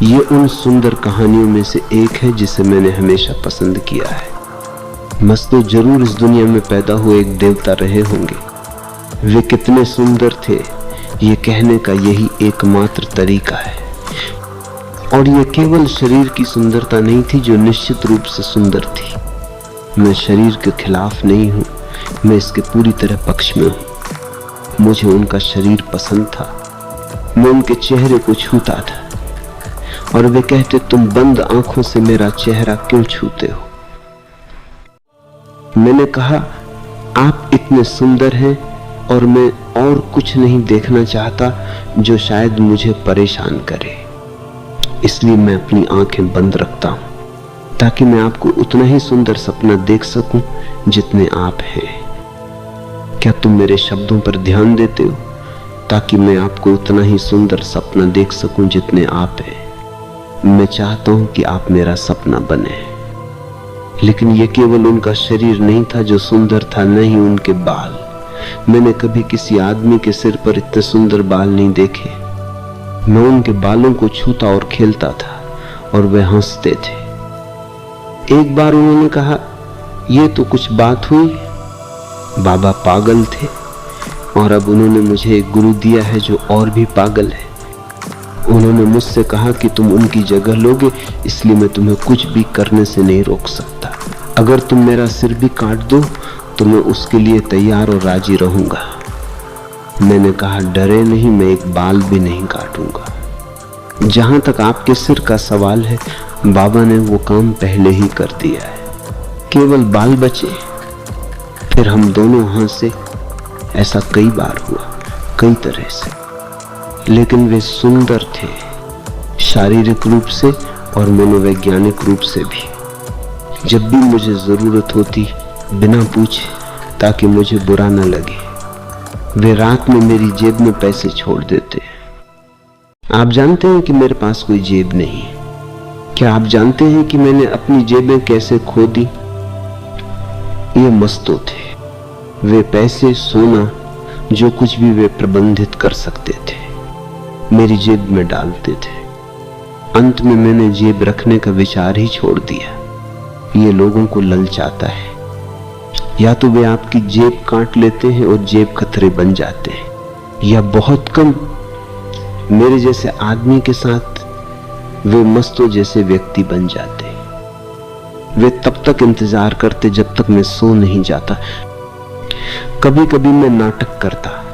ये उन सुंदर कहानियों में से एक है जिसे मैंने हमेशा पसंद किया है। मस्तो जरूर इस दुनिया में पैदा हुए एक देवता रहे होंगे। वे कितने सुंदर थे ये कहने का यही एकमात्र तरीका है। और ये केवल शरीर की सुंदरता नहीं थी जो निश्चित रूप से सुंदर थी। मैं शरीर के खिलाफ नहीं हूं, मैं इसके पूरी तरह पक्ष में हूं। मुझे उनका शरीर पसंद था। मैं उनके चेहरे को छूता था और वे कहते, तुम बंद आंखों से मेरा चेहरा क्यों छूते हो? मैंने कहा, आप इतने सुंदर हैं और मैं और कुछ नहीं देखना चाहता जो शायद मुझे परेशान करे। इसलिए मैं अपनी आंखें बंद रखता हूं ताकि मैं आपको उतना ही सुंदर सपना देख सकूं जितने आप हैं। क्या तुम मेरे शब्दों पर ध्यान देते हो ताकि मैं आपको उतना ही सुंदर सपना देख सकूं जितने आप हैं? मैं चाहता हूं कि आप मेरा सपना बने। लेकिन यह केवल उनका शरीर नहीं था जो सुंदर था, न ही उनके बाल। मैंने कभी किसी आदमी के सिर पर इतने सुंदर बाल नहीं देखे। मैं उनके बालों को छूता और खेलता था और वे हंसते थे। एक बार उन्होंने कहा, यह तो कुछ बात हुई। बाबा पागल थे और अब उन्होंने मुझे एक गुरु दिया है जो और भी पागल है। उन्होंने मुझसे कहा कि तुम उनकी जगह लोगे, इसलिए मैं तुम्हें कुछ भी करने से नहीं रोक सकता। अगर तुम मेरा सिर भी काट दो तो मैं उसके लिए तैयार और राजी रहूंगा। मैंने कहा, डरे नहीं, मैं एक बाल भी नहीं काटूंगा। जहां तक आपके सिर का सवाल है, बाबा ने वो काम पहले ही कर दिया है। केवल बाल बचे। फिर हम दोनों हंसे। ऐसा कई बार हुआ, कई तरह से। लेकिन वे सुंदर थे, शारीरिक रूप से और मनोवैज्ञानिक रूप से भी। जब भी मुझे जरूरत होती, बिना पूछे, ताकि मुझे बुरा न लगे, वे रात में मेरी जेब में पैसे छोड़ देते। आप जानते हैं कि मेरे पास कोई जेब नहीं। क्या आप जानते हैं कि मैंने अपनी जेबें कैसे खो दी? ये मस्तो थे। वे पैसे, सोना, जो कुछ भी वे प्रबंधित कर सकते थे, मेरी जेब में डालते थे। अंत में मैंने जेब रखने का विचार ही छोड़ दिया। ये लोगों को ललचाता है। या तो वे आपकी जेब काट लेते हैं और जेब खतरे बन जाते हैं, या बहुत कम मेरे जैसे आदमी के साथ वे मस्तों जैसे व्यक्ति बन जाते हैं। वे तब तक इंतजार करते जब तक मैं सो नहीं जाता। कभी कभी मैं नाटक करता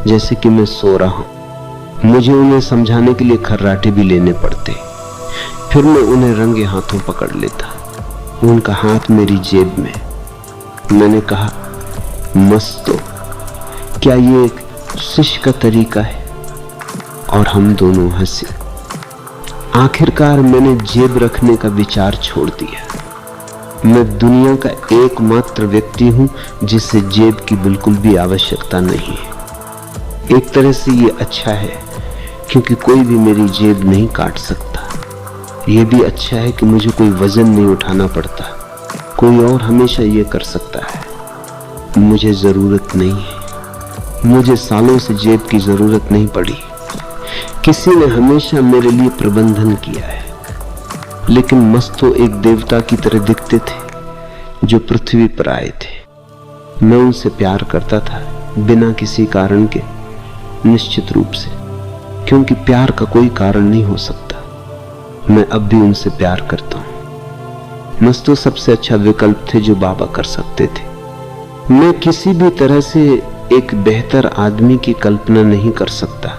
जैसे कि मैं सो रहा हूं। मुझे उन्हें समझाने के लिए खर्राटे भी लेने पड़ते। फिर मैं उन्हें रंगे हाथों पकड़ लेता, उनका हाथ मेरी जेब में। मैंने कहा, मस्तो, क्या ये एक शिष्य का तरीका है? और हम दोनों हंसे। आखिरकार मैंने जेब रखने का विचार छोड़ दिया। मैं दुनिया का एकमात्र व्यक्ति हूं जिसे जेब की बिल्कुल भी आवश्यकता नहीं है। एक तरह से ये अच्छा है क्योंकि कोई भी मेरी जेब नहीं काट सकता। ये भी अच्छा है कि मुझे कोई वजन नहीं उठाना पड़ता, कोई और हमेशा ये कर सकता है। मुझे जरूरत नहीं है, मुझे सालों से जेब की जरूरत नहीं पड़ी। किसी ने हमेशा मेरे लिए प्रबंधन किया है। लेकिन मस्तो एक देवता की तरह दिखते थे जो पृथ्वी पर आए थे। मैं उनसे प्यार करता था बिना किसी कारण के, निश्चित रूप से, क्योंकि प्यार का कोई कारण नहीं हो सकता। मैं अब भी उनसे प्यार करता हूं। मस्तो सबसे अच्छा विकल्प थे जो बाबा कर सकते थे। मैं किसी भी तरह से एक बेहतर आदमी की कल्पना नहीं कर सकता।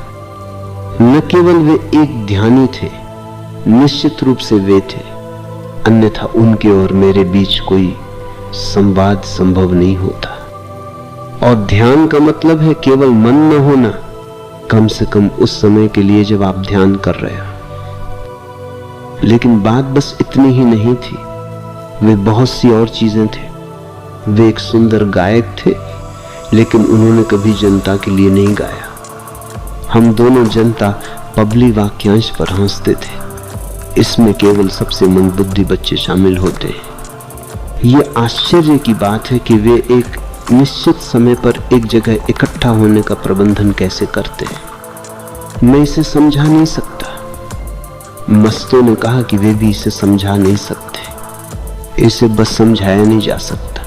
न केवल वे एक ध्यानी थे, निश्चित रूप से वे थे, अन्यथा उनके और मेरे बीच कोई संवाद संभव नहीं होता। और ध्यान का मतलब है केवल मन न होना, कम से कम उस समय के लिए जब आप ध्यान कर रहे हो। लेकिन बात बस इतनी ही नहीं थी, वे बहुत सी और चीजें थे। वे एक सुंदर गायक थे, लेकिन उन्होंने कभी जनता के लिए नहीं गाया। हम दोनों जनता पबली वाक्यांश पर हंसते थे। इसमें केवल सबसे मंदबुद्धि बच्चे शामिल होते हैं। ये आश्चर्य की बात है कि वे एक निश्चित समय पर एक जगह इकट्ठा होने का प्रबंधन कैसे करते हैं। मैं इसे समझा नहीं सकता। मस्तों ने कहा कि वे भी इसे समझा नहीं सकते, इसे बस समझाया नहीं जा सकता।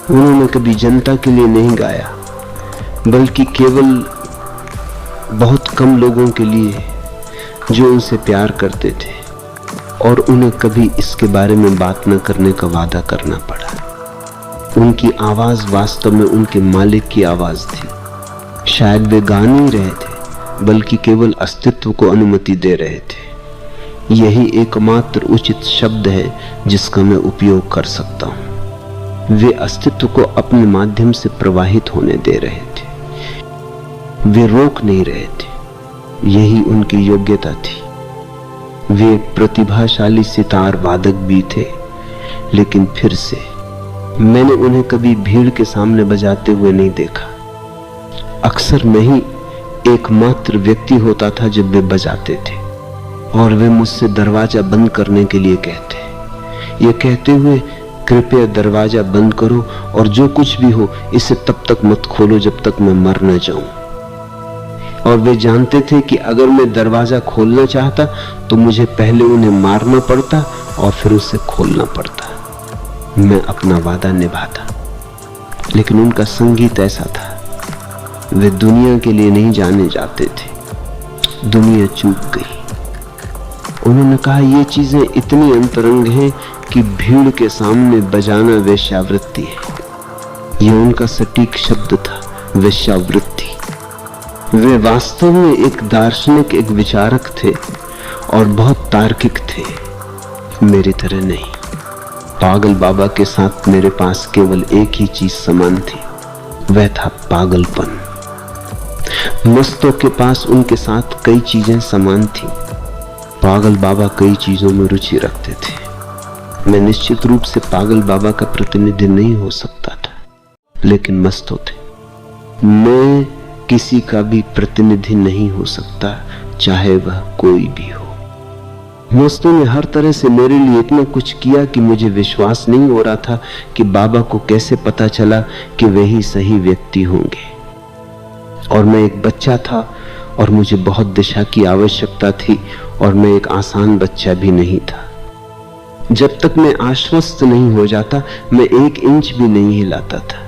उन्होंने कभी जनता के लिए नहीं गाया, बल्कि केवल बहुत कम लोगों के लिए जो उनसे प्यार करते थे, और उन्हें कभी इसके बारे में बात न करने का वादा करना पड़ा। उनकी आवाज वास्तव में उनके मालिक की आवाज थी। शायद वे गा नहीं रहे थे, बल्कि केवल अस्तित्व को अनुमति दे रहे थे। यही एकमात्र उचित शब्द है जिसका मैं उपयोग कर सकता हूं। वे अस्तित्व को अपने माध्यम से प्रवाहित होने दे रहे थे, वे रोक नहीं रहे थे। यही उनकी योग्यता थी। वे प्रतिभाशाली सितार वादक भी थे, लेकिन फिर से मैंने उन्हें कभी भीड़ के सामने बजाते हुए नहीं देखा। अक्सर मैं ही एकमात्र व्यक्ति होता था जब वे बजाते थे, और वे मुझसे दरवाजा बंद करने के लिए कहते। ये कहते हुए, कृपया दरवाजा बंद करो और जो कुछ भी हो इसे तब तक मत खोलो जब तक मैं मर न जाऊं। और वे जानते थे कि अगर मैं दरवाजा खोलना चाहता तो मुझे पहले उन्हें मारना पड़ता और फिर उसे खोलना पड़ता। मैं अपना वादा निभाता। लेकिन उनका संगीत ऐसा था, वे दुनिया के लिए नहीं जाने जाते थे। दुनिया चूक गई। उन्होंने कहा, ये चीजें इतनी अंतरंग हैं कि भीड़ के सामने बजाना वेश्यावृत्ति है। यह उनका सटीक शब्द था, वेश्यावृत्ति। वे वास्तव में एक दार्शनिक, एक विचारक थे और बहुत तार्किक थे, मेरी तरह नहीं। पागल बाबा के साथ मेरे पास केवल एक ही चीज समान थी, वह था पागलपन। मस्तों के पास उनके साथ कई चीजें समान थी। पागल बाबा कई चीजों में रुचि रखते थे। मैं निश्चित रूप से पागल बाबा का प्रतिनिधि नहीं हो सकता था, लेकिन मस्तों थे। मैं किसी का भी प्रतिनिधि नहीं हो सकता, चाहे वह कोई भी हो। मस्तों ने हर तरह से मेरे लिए इतना कुछ किया कि मुझे विश्वास नहीं हो रहा था कि बाबा को कैसे पता चला कि वे ही सही व्यक्ति होंगे। और मैं एक बच्चा था और मुझे बहुत दिशा की आवश्यकता थी, और मैं एक आसान बच्चा भी नहीं था। जब तक मैं आश्वस्त नहीं हो जाता, मैं 1 इंच भी नहीं हिलाता था।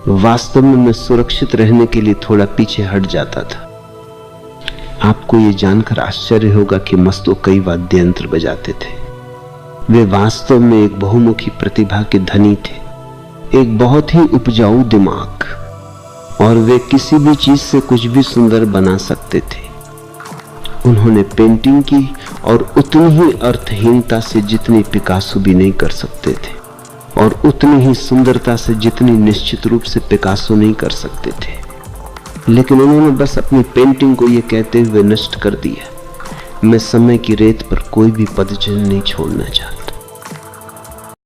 वास्तव में मैं सुरक्षित रहने के लिए थोड़ा पीछे हट जाता था। आपको ये जानकर आश्चर्य होगा कि मस्तो कई वाद्य यंत्र बजाते थे। वे वास्तव में एक बहुमुखी प्रतिभा के धनी थे, एक बहुत ही उपजाऊ दिमाग, और वे किसी भी चीज से कुछ भी सुंदर बना सकते थे। उन्होंने पेंटिंग की, और उतनी ही अर्थहीनता से जितनी पिकासो भी नहीं कर सकते थे, और उतनी ही सुंदरता से जितनी निश्चित रूप से पिकासो नहीं कर सकते थे। लेकिन उन्होंने बस अपनी पेंटिंग को ये कहते हुए नष्ट कर दिया, मैं समय की रेत पर कोई भी पदचिन्ह नहीं छोड़ना चाहता।